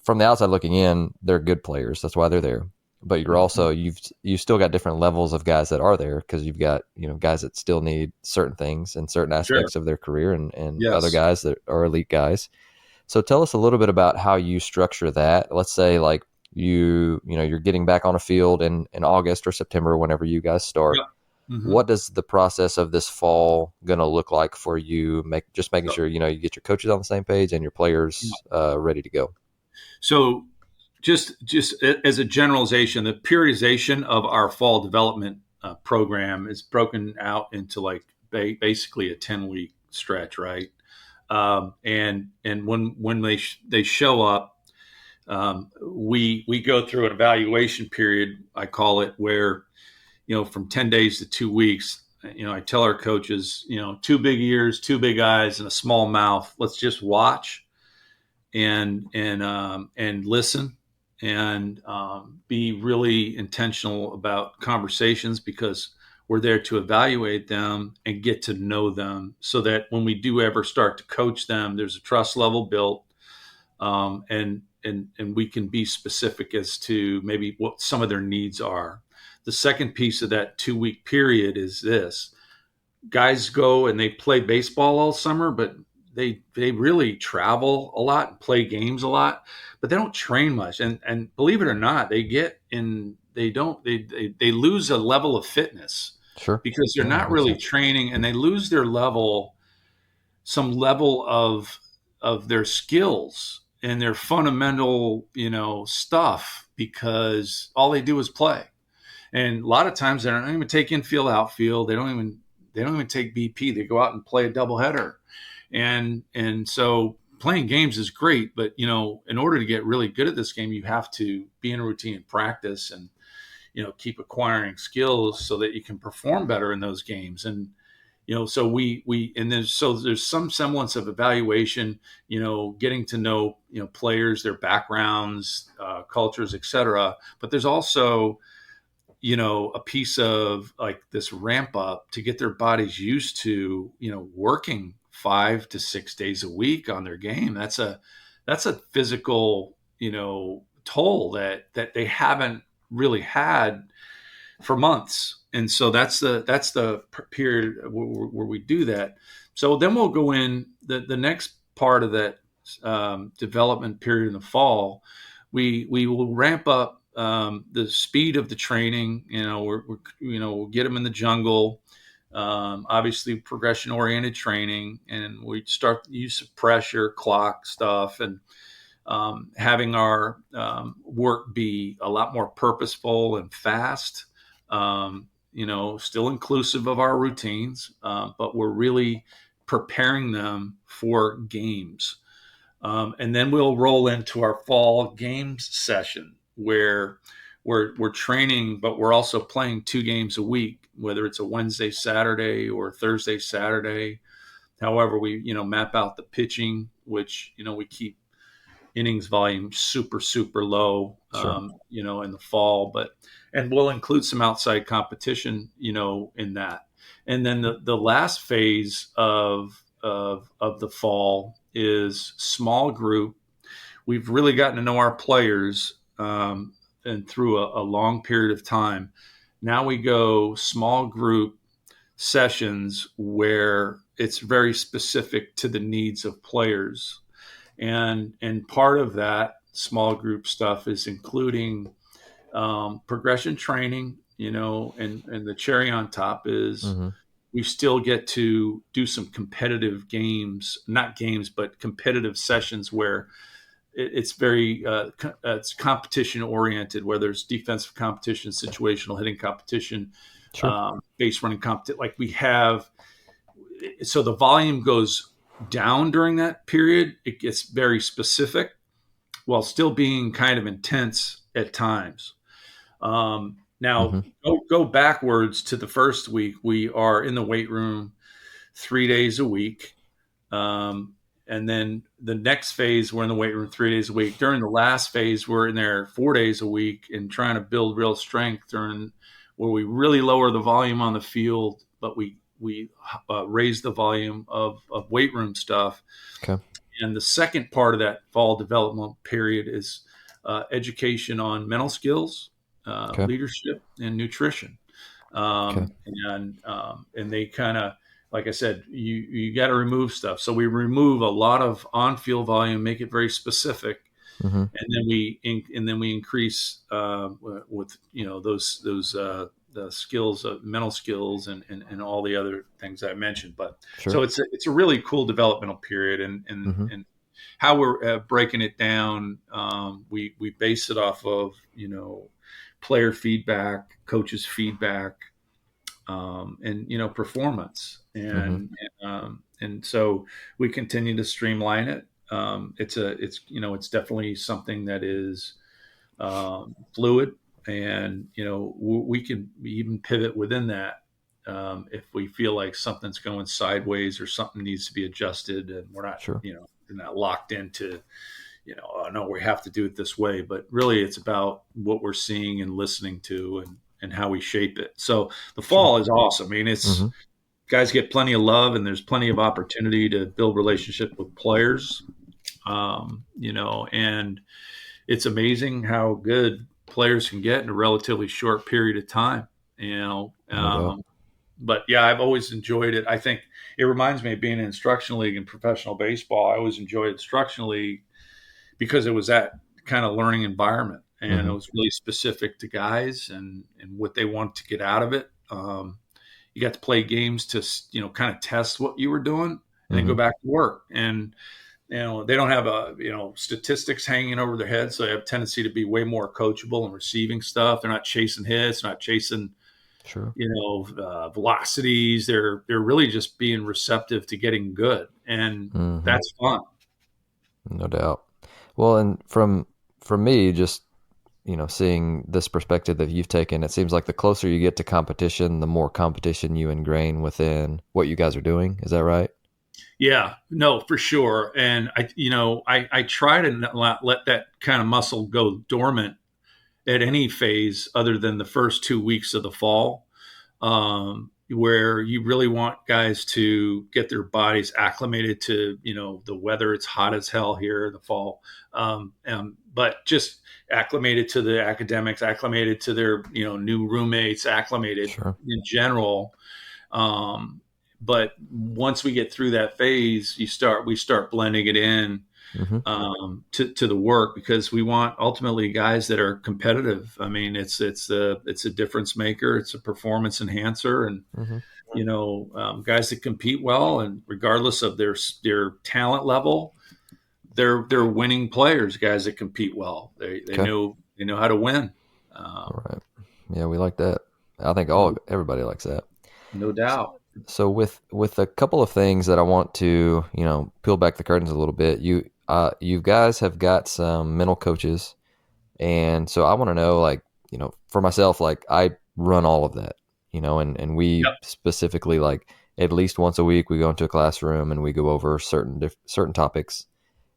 from the outside looking in, they're good players. That's why they're there. But you're also, you've still got different levels of guys that are there, because you've got, guys that still need certain things in certain aspects of their career, and Yes. other guys that are elite guys. So tell us a little bit about how you structure that. Let's say like you're getting back on a field in August or September, whenever you guys start. Yep. Mm-hmm. What does the process of this fall going to look like for you? Making sure, you get your coaches on the same page and your players ready to go. So just as a generalization, the periodization of our fall development program is broken out into like basically a 10-week stretch, right? And when they show up, we go through an evaluation period, I call it, where from 10 days to 2 weeks, I tell our coaches, 2 big ears, 2 big eyes, and a small mouth. Let's just watch and listen, and be really intentional about conversations, because we're there to evaluate them and get to know them, so that when we do ever start to coach them, there's a trust level built, and we can be specific as to maybe what some of their needs are. The second piece of that 2-week period is this: guys go and they play baseball all summer, but they really travel a lot and play games a lot, but they don't train much. And believe it or not, they lose a level of fitness. Sure. Because they're not really training, and they lose some level of their skills and their fundamental, stuff, because all they do is play. And a lot of times they don't even take infield, outfield. They don't even take BP. They go out and play a doubleheader. And so playing games is great, but in order to get really good at this game, you have to be in a routine and practice, and keep acquiring skills so that you can perform better in those games. And so there's some semblance of evaluation, getting to know players, their backgrounds, cultures, etc. But there's also a piece of like this ramp up to get their bodies used to working 5 to 6 days a week on their game. That's a physical toll that they haven't really had for months. And so that's the period where we do that. So then we'll go in the next part of that development period in the fall. We will ramp up the speed of the training. We'll get them in the jungle. Obviously progression oriented training, and we start the use of pressure, clock stuff, and having our work be a lot more purposeful and fast. Still inclusive of our routines, but we're really preparing them for games. And then we'll roll into our fall games session, where we're training, but we're also playing 2 games a week, whether it's a Wednesday, Saturday, or Thursday, Saturday. However, we map out the pitching, which we keep innings volume super low, Sure. in the fall, and we'll include some outside competition, in that. And then the last phase of the fall is small group. We've really gotten to know our players, and through a long period of time. Now we go small group sessions where it's very specific to the needs of players, and part of that small group stuff is including progression training, and the cherry on top is Mm-hmm. we still get to do some competitive games, not games, but competitive sessions where it's very it's competition oriented, where there's defensive competition, situational hitting competition, Sure. base running competition. Like we have, so the volume goes down during that period. It gets very specific while still being kind of intense at times. Now, Mm-hmm. go backwards to the first week. We are in the weight room 3 days a week. And then the next phase, we're in the weight room 3 days a week. During the last phase, we're in there 4 days a week and trying to build real strength during where we really lower the volume on the field, but we raise the volume of weight room stuff. Okay. And the second part of that fall development period is education on mental skills, Okay. leadership, and nutrition. Okay. And they kind of, like I said, you got to remove stuff. So we remove a lot of on-field volume, make it very specific, Mm-hmm. and then we increase with those the skills, mental skills, and all the other things I mentioned. But Sure. so it's a really cool developmental period, Mm-hmm. and how we're breaking it down. We base it off of player feedback, coaches feedback, and performance, Mm-hmm. and so we continue to streamline it. It's definitely something that is fluid, and we can even pivot within that if we feel like something's going sideways or something needs to be adjusted, and we're not Sure. we're not locked into oh, no, we have to do it this way. But really, it's about what we're seeing and listening to, and how we shape it. So the Sure. fall is awesome. I mean, it's Mm-hmm. guys get plenty of love, and there's plenty of opportunity to build relationship with players. And it's amazing how good players can get in a relatively short period of time. You know, No doubt. but yeah, I've always enjoyed it. I think it reminds me of being in instructional league and professional baseball. I always enjoyed instructional league because it was that kind of learning environment, and it Mm-hmm. was really specific to guys and what they want to get out of it. You got to play games to kind of test what you were doing, and then Mm-hmm. go back to work. And they don't have statistics hanging over their heads, so they have a tendency to be way more coachable and receiving stuff. They're not chasing hits, not chasing Sure. velocities. They're really just being receptive to getting good, and Mm-hmm. that's fun. No doubt. Well, and from me, just seeing this perspective that you've taken, it seems like the closer you get to competition, the more competition you ingrain within what you guys are doing. Is that right? Yeah, no, for sure. And I try to not let that kind of muscle go dormant at any phase other than the first 2 weeks of the fall, where you really want guys to get their bodies acclimated to the weather. It's hot as hell here in the fall, but just acclimated to the academics, acclimated to their new roommates, acclimated Sure. in general. Um, but once we get through that phase, we start blending it in Mm-hmm. to the work, because we want ultimately guys that are competitive. I mean, it's a difference maker. It's a performance enhancer, and Mm-hmm. guys that compete well, and regardless of their talent level, they're winning players. Guys that compete well, they Okay. know how to win. All Um, right. Yeah, we like that. I think no, everybody likes that. no doubt. So with a couple of things that I want to, peel back the curtains a little bit. You guys have got some mental coaches, and so I want to know, like, for myself, like I run all of that, and we Yep. specifically, like, at least once a week we go into a classroom and we go over certain topics,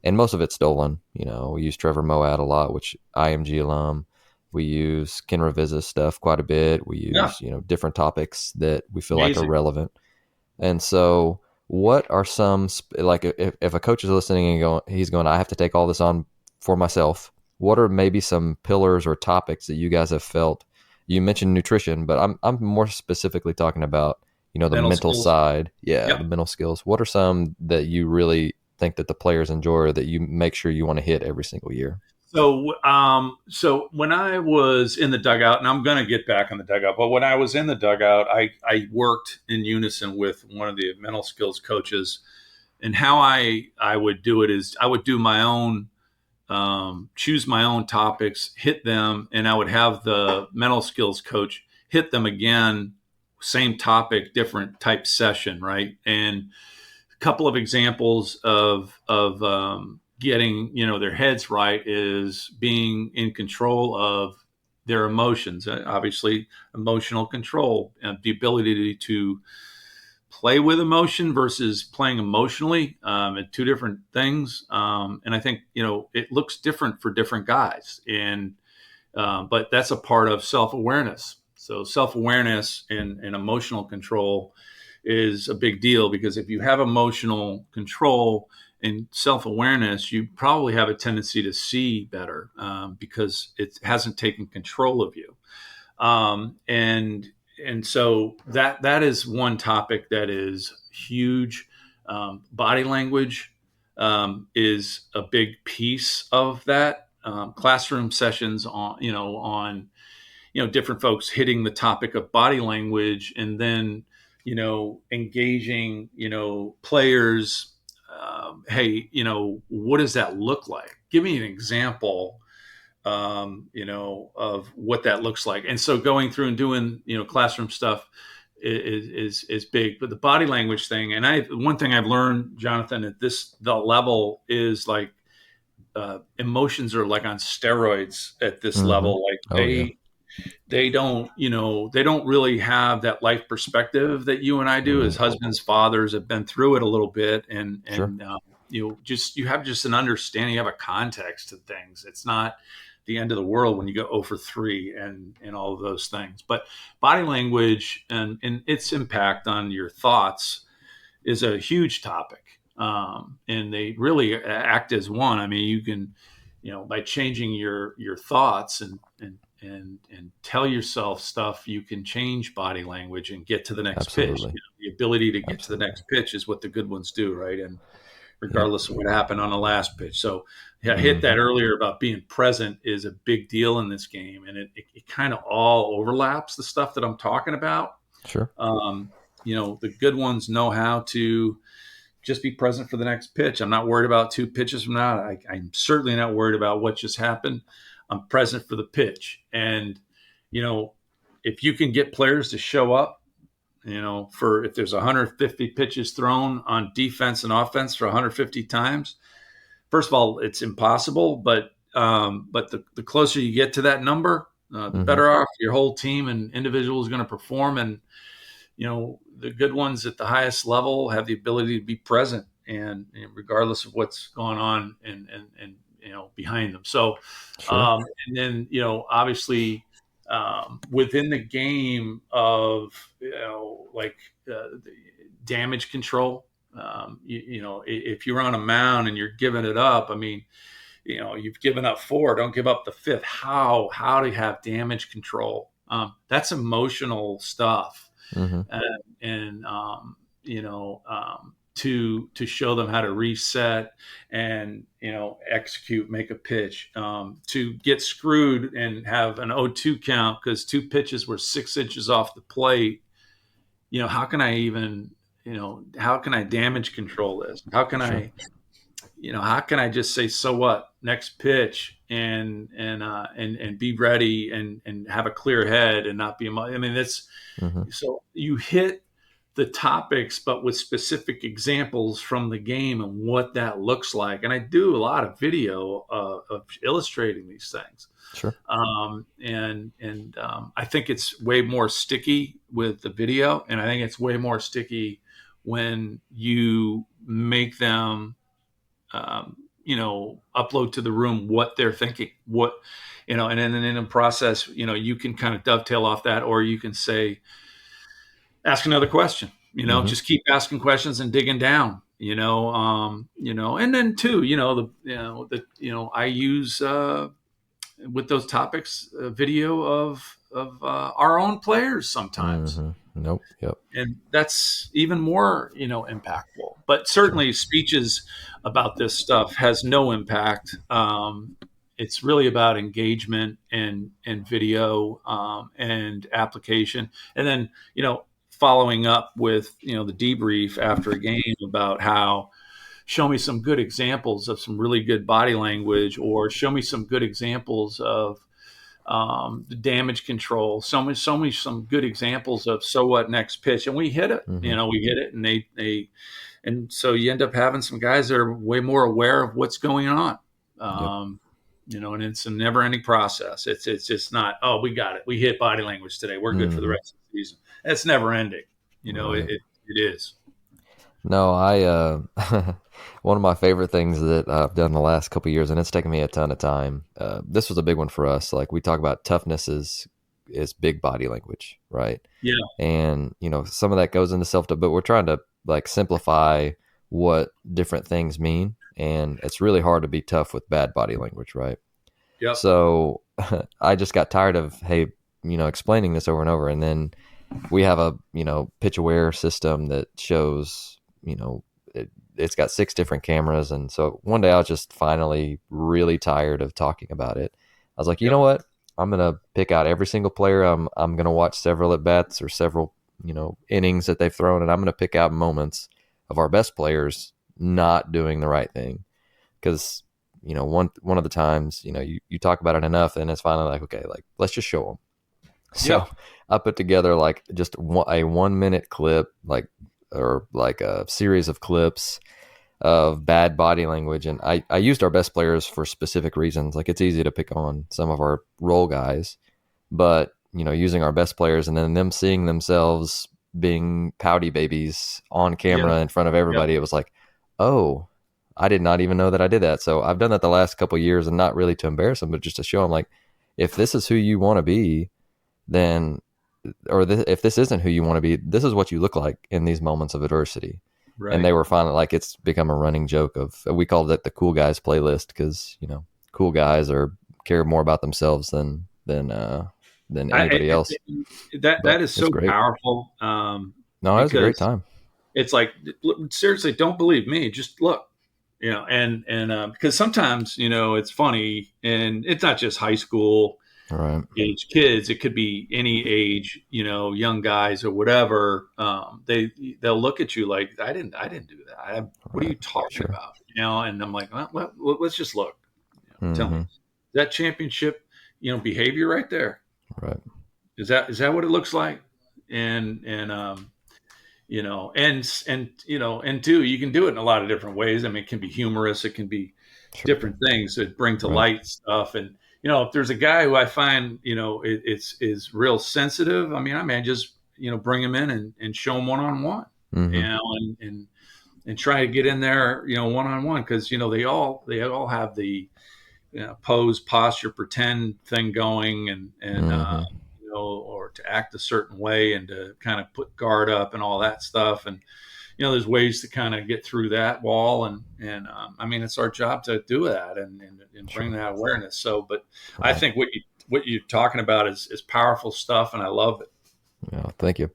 and most of it's stolen. We use Trevor Moat a lot, which IMG alum. We use Ken Revisa's stuff quite a bit. We Yeah. use different topics that we feel like are Amazing. relevant. And so, what are some like if a coach is listening and he's going, I have to take all this on for myself. What are maybe some pillars or topics that you guys have felt? You mentioned nutrition, but I'm more specifically talking about the Mental mental skills. side. Yeah, the Yep. mental skills. What are some that you really think that the players enjoy, or that you make sure you want to hit every single year? So when I was in the dugout, and I'm going to get back in the dugout, but when I was in the dugout, I worked in unison with one of the mental skills coaches, and how I would do it is I would do my own, choose my own topics, hit them, and I would have the mental skills coach hit them again, same topic, different type session, right? And a couple of examples of getting their heads right is being in control of their emotions. Obviously, emotional control, the ability to play with emotion versus playing emotionally, and two different things. And I think it looks different for different guys, and but that's a part of self awareness. So self awareness and emotional control is a big deal, because if you have emotional control and self awareness, you probably have a tendency to see better, because it hasn't taken control of you. And so that is one topic that is huge. Body language is a big piece of that. Classroom sessions on different folks hitting the topic of body language, and then engaging players. Hey, what does that look like? Give me an example, of what that looks like. And so going through and doing classroom stuff is big. But the body language thing, and one thing I've learned, Jonathan, at the level is like, emotions are like on steroids at this Mm-hmm. level. Like Oh yeah. they don't really have that life perspective that you and I do as Mm, husbands, fathers, have been through it a little bit, and sure. you have just an understanding, you have a context to things. It's not the end of the world when you go 0 for 3 and all of those things. But body language and its impact on your thoughts is a huge topic. And they really act as one. I mean, you can, by changing your thoughts and tell yourself stuff, you can change body language and get to the next pitch. Absolutely. The ability to get to the Absolutely. next pitch is what the good ones do, right? And Yep. regardless of what happened on the last pitch. So, yeah, I hit Mm-hmm. that earlier about being present is a big deal in this game, and it kind of all overlaps the stuff that I'm talking about. Sure. Um, the good ones know how to just be present for the next pitch. I'm not worried about 2 pitches from now. I'm certainly not worried about what just happened. I'm present for the pitch. And, you know, if you can get players to show up, for if there's 150 pitches thrown on defense and offense for 150 times, first of all, it's impossible. But the closer you get to that number, the Mm-hmm. better off your whole team and individual is going to perform. And the good ones at the highest level have the ability to be present, and regardless of what's going on and behind them. So, Sure. and then obviously, within the game of like the damage control. If you're on a mound and you're giving it up, I mean, you've given up 4, don't give up the 5th. How do you have damage control? That's emotional stuff, Mm-hmm. and to show them how to reset and execute, make a pitch, to get screwed and have an 0-2 count because 2 pitches were 6 inches off the plate. How can I even how can I damage control this? Sure. How can I just say, so what, next pitch, and be ready and have a clear head and not be, I mean, that's, Mm-hmm. so you hit the topics, but with specific examples from the game and what that looks like. And I do a lot of video of illustrating these things. Sure. I think it's way more sticky with the video, and I think it's way more sticky when you make them, upload to the room what they're thinking, and then in the process, you can kind of dovetail off that, or you can say, ask another question, Mm-hmm. just keep asking questions and digging down, and then too, I use, with those topics, video of our own players sometimes, Mm-hmm. Nope. Yep. and that's even more impactful. But Sure. certainly, speeches about this stuff has no impact. It's really about engagement and video, and application, and then following up with the debrief after a game about how, show me some good examples of some really good body language, or show me some good examples of the damage control. Show me some good examples of so what next pitch, and we hit it. Mm-hmm. We hit it, and and so you end up having some guys that are way more aware of what's going on. Yep. And it's a never-ending process. It's just not, oh, we got it, we hit body language today, we're good for the Mm-hmm. rest of the season. It's never ending. Right. It is. No, one of my favorite things that I've done the last couple of years, and it's taken me a ton of time. This was a big one for us. Like, we talk about toughness is big body language, right? Yeah. And some of that goes into self, but we're trying to like simplify what different things mean, and it's really hard to be tough with bad body language, right? Yep. So I just got tired of explaining this over and over, and then we have a pitch aware system that shows it's got 6 different cameras. And so one day I was just finally really tired of talking about it. I was like, you Yep. know what? I'm going to pick out every single player. I'm going to watch several at bats or several, innings that they've thrown. And I'm going to pick out moments of our best players not doing the right thing. Cause one of the times, you talk about it enough and it's finally like, okay, like let's just show them. So Yep. I put together like just a 1 minute clip, or like a series of clips of bad body language. And I used our best players for specific reasons. Like, it's easy to pick on some of our role guys, but using our best players and then them seeing themselves being pouty babies on Yep. camera in front of Yep. everybody, it was like, oh, I did not even know that I did that. So I've done that the last couple of years, and not really to embarrass them, but just to show them, like, if this is who you want to be, then, if this isn't who you want to be, this is what you look like in these moments of adversity. And Right. they were finally like, it's become a running joke of, we called it the cool guys playlist, because cool guys care more about themselves than anybody else. That But is it's so great. powerful, No, it was a great because time. it's like, seriously, don't believe me, just look, and because sometimes it's funny, and it's not just high school All right. age kids, it could be any age, young guys or whatever. They'll look at you like, I didn't do that. What are Right. you talking Sure. about? And I'm like, well, let's just look. Tell me, Mm-hmm. is that championship behavior right there? Right. Is that what it looks like? And and two, you can do it in a lot of different ways. I mean, it can be humorous, it can be Sure. different things that bring to Right. light stuff. And if there's a guy who I find is real sensitive, I may just bring him in and show him one on one, Mm-hmm. and try to get in there one on one, because they all have the pose, posture, pretend thing going, and Mm-hmm. or to act a certain way and to kind of put guard up and all that stuff. And there's ways to kind of get through that wall, and it's our job to do that, and bring Sure. that awareness. So, but I Right. think what you're talking about is powerful stuff, and I love it. Yeah. Thank you.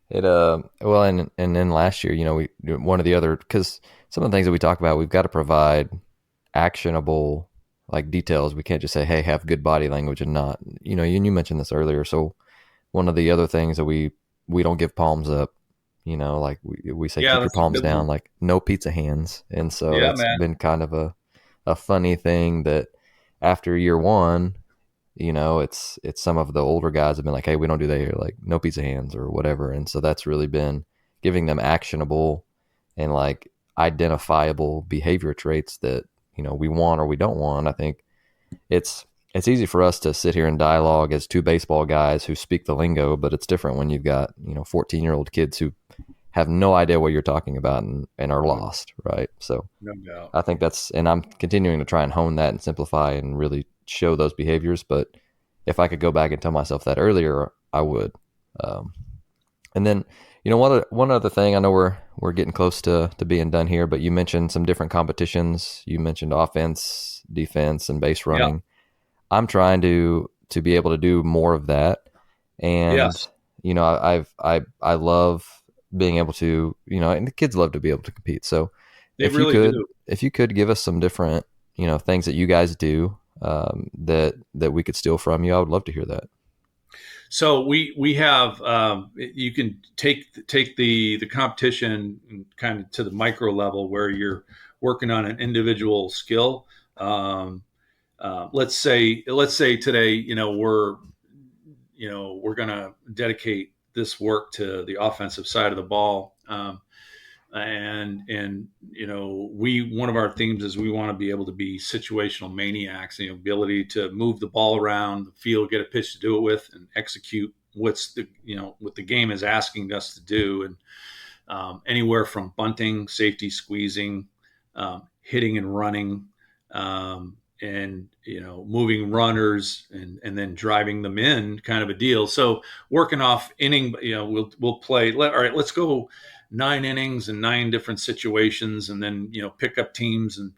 It well, and then last year, we, one of the other, because some of the things that we talk about, we've got to provide actionable, like, details. We can't just say, hey, have good body language and not, you mentioned this earlier. So one of the other things that we don't give palms up, like we say, Yeah, keep your that's a palms good down, one. like no pizza hands. And so Yeah, it's man. been kind of a funny thing that after year one, it's some of the older guys have been like, hey, we don't do that here, like no pizza hands or whatever. And so that's really been giving them actionable and like identifiable behavior traits that, we want or we don't want. I think it's easy for us to sit here and dialogue as two baseball guys who speak the lingo, but it's different when you've got, 14-year-old kids who have no idea what you're talking about and are No, lost, right? So no doubt. I think and I'm continuing to try and hone that and simplify and really show those behaviors. But if I could go back and tell myself that earlier, I would. Um, and then, one other thing, I know we're getting close to being done here, but you mentioned some different competitions. You mentioned offense, defense, and base Yeah. running. I'm trying to be able to do more of that, and Yes. I love being able to, and the kids love to be able to compete. So They really do. if you could give us some different, things that you guys do, that we could steal from you, I would love to hear that. So we have you can take the competition kind of to the micro level where you're working on an individual skill. Um, let's say today, we're going to dedicate this work to the offensive side of the ball. And we one of our themes is we want to be able to be situational maniacs, the ability to move the ball around the field, get a pitch to do it with, and execute what the game is asking us to do. And anywhere from bunting, safety squeezing, hitting and running, and moving runners and then driving them in, kind of a deal. So working off inning, we'll play. All right, let's go 9 innings and 9 different situations, and then pick up teams, and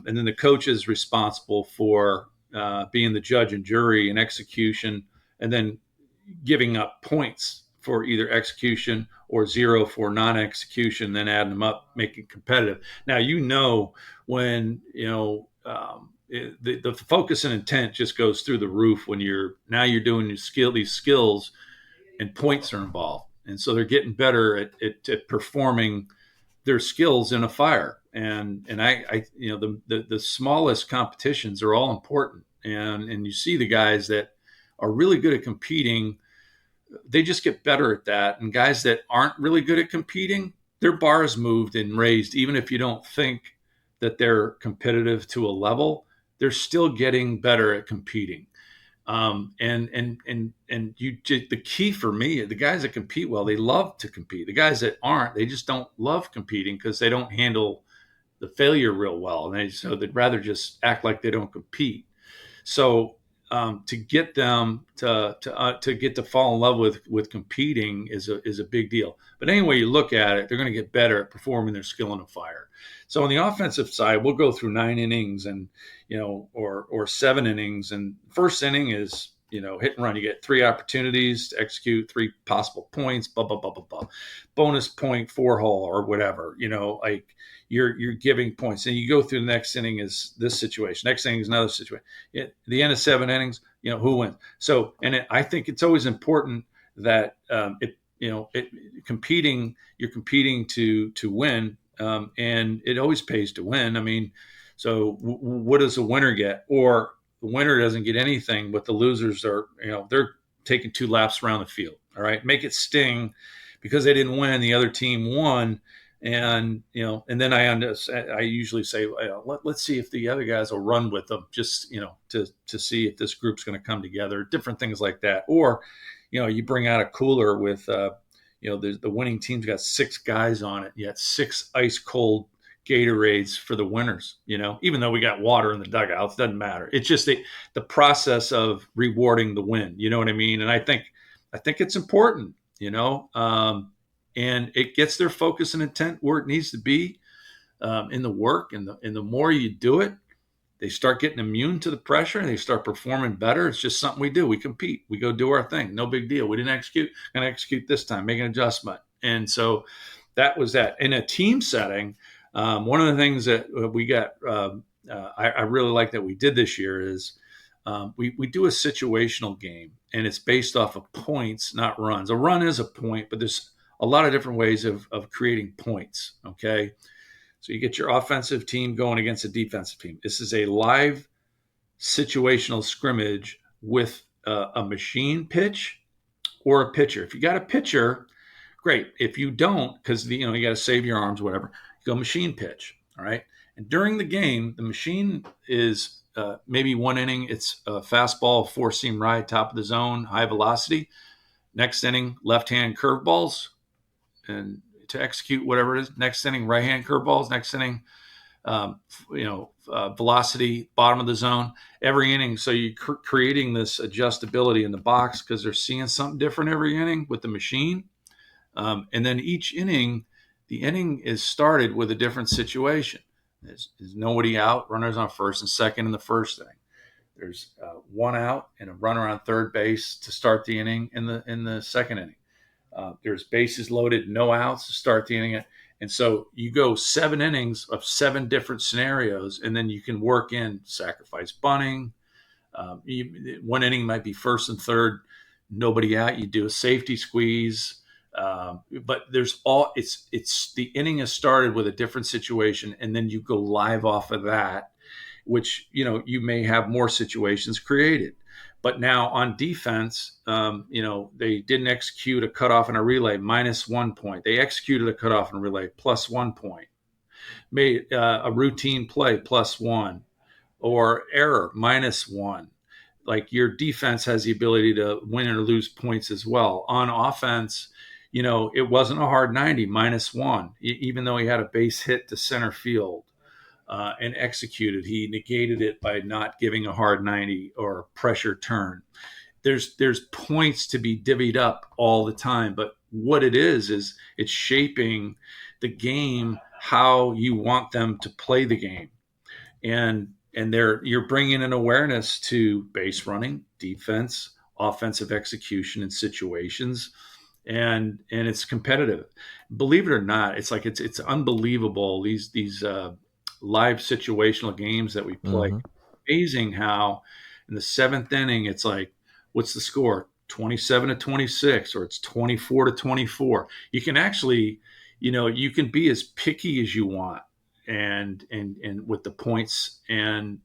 then the coach is responsible for being the judge and jury and execution, and then giving up points for either execution or 0 for non-execution, then adding them up, making it competitive. Now, when the focus and intent just goes through the roof when you're doing these skills, and points are involved, and so they're getting better at performing their skills in a fire. And the smallest competitions are all important, and you see the guys that are really good at competing, they just get better at that. And guys that aren't really good at competing, their bar is moved and raised. Even if you don't think that they're competitive to a level, they're still getting better at competing. The key for me, the guys that compete well, they love to compete. The guys that aren't, they just don't love competing because they don't handle the failure real well, and so they'd rather just act like they don't compete. So to get them to get to fall in love with competing is a big deal. But anyway you look at it, they're going to get better at performing their skill in a fire. So on the offensive side, we'll go through 9 innings, and or 7 innings, and first inning is hit and run. You get 3 opportunities to execute, 3 possible points, blah blah blah blah blah. Bonus point, 4 hole or whatever. Like you're giving points, and you go through the next inning is this situation. Next inning is another situation. At the end of 7 innings, who wins. So, I think it's always important that competing, you're competing to win, and it always pays to win. I mean, so what does the winner get? Or the winner doesn't get anything, but the losers are, they're taking 2 laps around the field. All right, make it sting because they didn't win, the other team won. And and then I usually say, let's see if the other guys will run with them, just to see if this group's going to come together. Different things like that. Or you bring out a cooler with the winning team's got 6 guys on it. You got 6 ice cold Gatorades for the winners. Even though we got water in the dugouts, doesn't matter. It's just the process of rewarding the win. You know what I mean? And I think it's important. And it gets their focus and intent where it needs to be, in the work. And the more you do it, they start getting immune to the pressure and they start performing better. It's just something we do. We compete. We go do our thing. No big deal. We didn't execute. Going to execute this time. Make an adjustment. And so that was that. In a team setting, one of the things that we got, I really like that we did this year is we do a situational game, and it's based off of points, not runs. A run is a point, but there's a lot of different ways of creating points. Okay. So you get your offensive team going against a defensive team. This is a live situational scrimmage with a machine pitch or a pitcher. If you got a pitcher, Great. If you don't, because you got to save your arms, whatever, go machine pitch. All right. And during the game, the machine is maybe one inning. It's a fastball, four seam right, top of the zone, high velocity. Next inning, left hand curveballs, and to execute whatever it is. Next inning, right hand curveballs. Next inning, velocity, bottom of the zone, every inning. So you're creating this adjustability in the box because they're seeing something different every inning with the machine. And then each inning, the inning is started with a different situation. There's nobody out, runners on first and second in the first inning. There's one out and a runner on third base to start the inning in the second inning. There's bases loaded, no outs to start the inning. And so you go 7 innings of 7 different scenarios, and then you can work in sacrifice bunting. One inning might be first and third, nobody out. You do a safety squeeze. But it's the inning is started with a different situation, and then you go live off of that, which, you may have more situations created. But now on defense, they didn't execute a cutoff and a relay, -1 point. They executed a cutoff and a relay, +1 point. Made a routine play, +1, or error, -1. Like, your defense has the ability to win or lose points as well. On offense, it wasn't a hard 90, -1, even though he had a base hit to center field. And executed. He negated it by not giving a hard 90 or a pressure turn. There's points to be divvied up all the time, but what it is it's shaping the game how you want them to play the game, and you're bringing an awareness to base running, defense, offensive execution in situations, and it's competitive. Believe it or not, it's unbelievable, these live situational games that we play. Mm-hmm. Amazing how in the 7th inning, it's like, what's the score? 27-26, or it's 24-24. You can actually, you can be as picky as you want, and with the points. And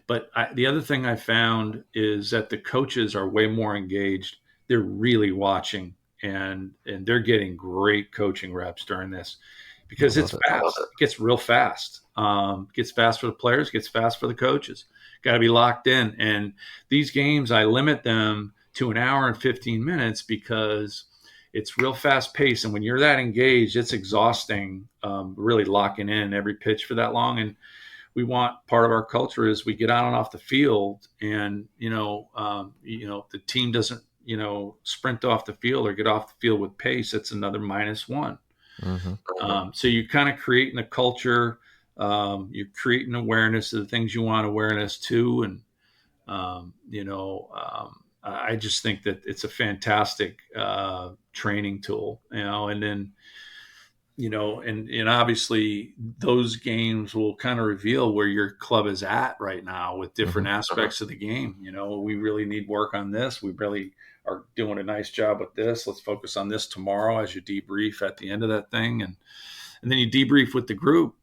but the other thing I found is that the coaches are way more engaged. They're really watching, and they're getting great coaching reps during this, because it's fast. It gets real fast. Gets fast for the players, gets fast for the coaches. Got to be locked in. And these games, I limit them to an hour and 15 minutes because it's real fast paced. And when you're that engaged, it's exhausting, really locking in every pitch for that long. And part of our culture is we get on and off the field, and, the team doesn't, sprint off the field or get off the field with pace. It's another -1. Mm-hmm. So you're kind of creating a culture. You're creating awareness of the things you want awareness to. And, I just think that it's a fantastic training tool, and then, and obviously those games will kind of reveal where your club is at right now with different aspects of the game. We really need work on this. We really are doing a nice job with this. Let's focus on this tomorrow, as you debrief at the end of that thing. And then you debrief with the group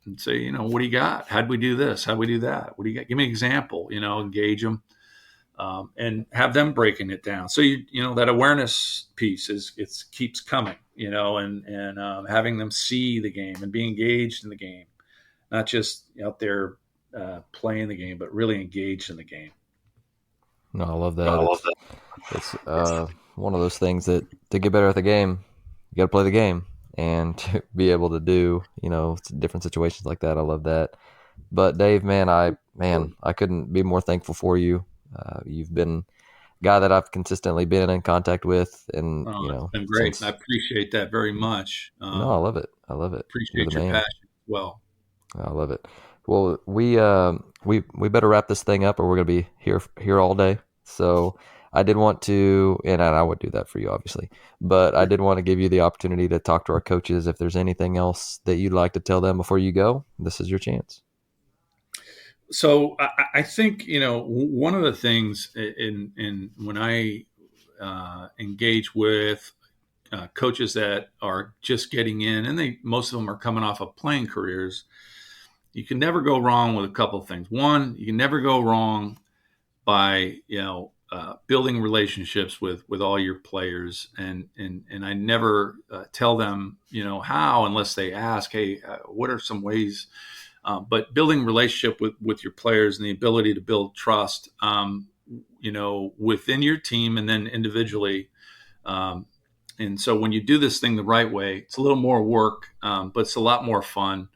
and say, what do you got? How'd we do this? How'd we do that? What do you got? Give me an example, engage them, and have them breaking it down. So, that awareness piece keeps coming, and having them see the game and be engaged in the game, not just out there playing the game, but really engaged in the game. No, I love that. It's one of those things that to get better at the game, you got to play the game, and to be able to do, different situations like that. I love that. But Dave, I couldn't be more thankful for you. You've been a guy that I've consistently been in contact with, and it's been great. I appreciate that very much. No, I love it. Appreciate your passion as well. I love it. Well, we better wrap this thing up, or we're gonna be here all day. So I did want to, and I would do that for you, obviously, but I did want to give you the opportunity to talk to our coaches. If there's anything else that you'd like to tell them before you go, this is your chance. So I think, one of the things in when I engage with coaches that are just getting in, and most of them are coming off of playing careers, you can never go wrong with a couple of things. One, you can never go wrong by, building relationships with all your players, and I never tell them how unless they ask, hey, what are some ways? But building relationship with your players and the ability to build trust, within your team and then individually. And so when you do this thing the right way, it's a little more work, but it's a lot more fun,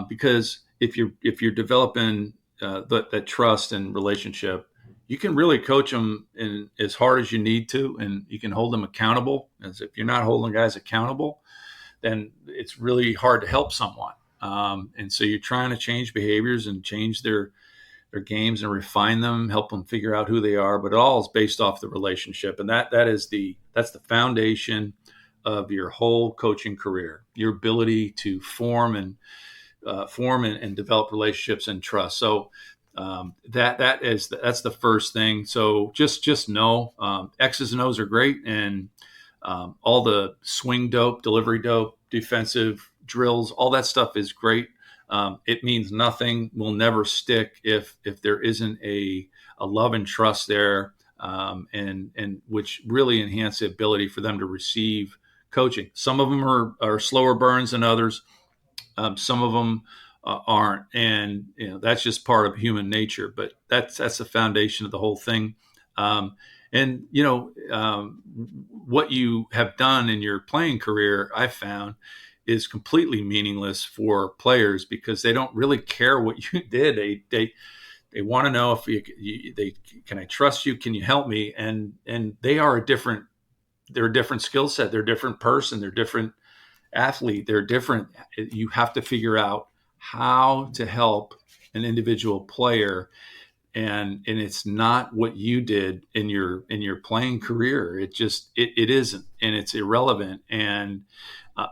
because if you're developing that trust and relationship, you can really coach them in as hard as you need to, and you can hold them accountable. As if you're not holding guys accountable, then it's really hard to help someone. And so you're trying to change behaviors and change their games and refine them, help them figure out who they are. But it all is based off the relationship, and that's the foundation of your whole coaching career. Your ability to form and develop relationships and trust. So that's the first thing. So just know X's and O's are great, and all the swing dope, delivery dope, defensive drills, all that stuff is great. It means nothing, will never stick if there isn't a love and trust there, and which really enhance the ability for them to receive coaching. Some of them are slower burns than others. Some of them aren't, and that's just part of human nature. But that's the foundation of the whole thing. And what you have done in your playing career, I found, is completely meaningless for players because they don't really care what you did. They want to know if can I trust you? Can you help me? And they are they're a different skill set. They're a different person. They're a different athlete. They're different. You have to figure out how to help an individual player. And it's not what you did in your playing career. It isn't, and it's irrelevant. And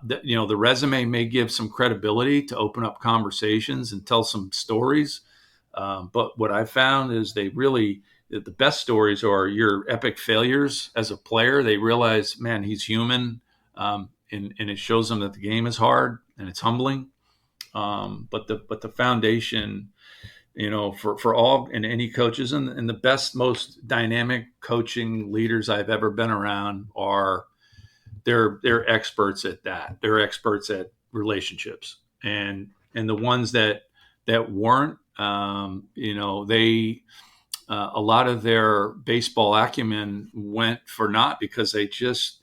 the resume may give some credibility to open up conversations and tell some stories. But what I found is the best stories are your epic failures as a player. They realize, man, he's human, and it shows them that the game is hard and it's humbling. But the foundation, for all and any coaches and the best, most dynamic coaching leaders I've ever been around they're experts at that. They're experts at relationships, and the ones that weren't, they a lot of their baseball acumen went for naught because they just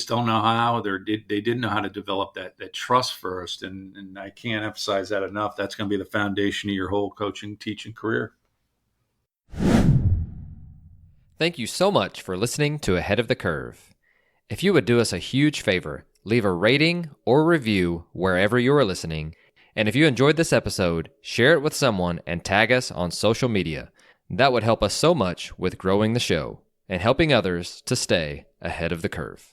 don't know how. They didn't know how to develop that trust first, and I can't emphasize that enough. That's going to be the foundation of your whole coaching, teaching career. Thank you so much for listening to Ahead of the Curve. If you would do us a huge favor, leave a rating or review wherever you are listening. And if you enjoyed this episode, share it with someone and tag us on social media. That would help us so much with growing the show and helping others to stay ahead of the curve.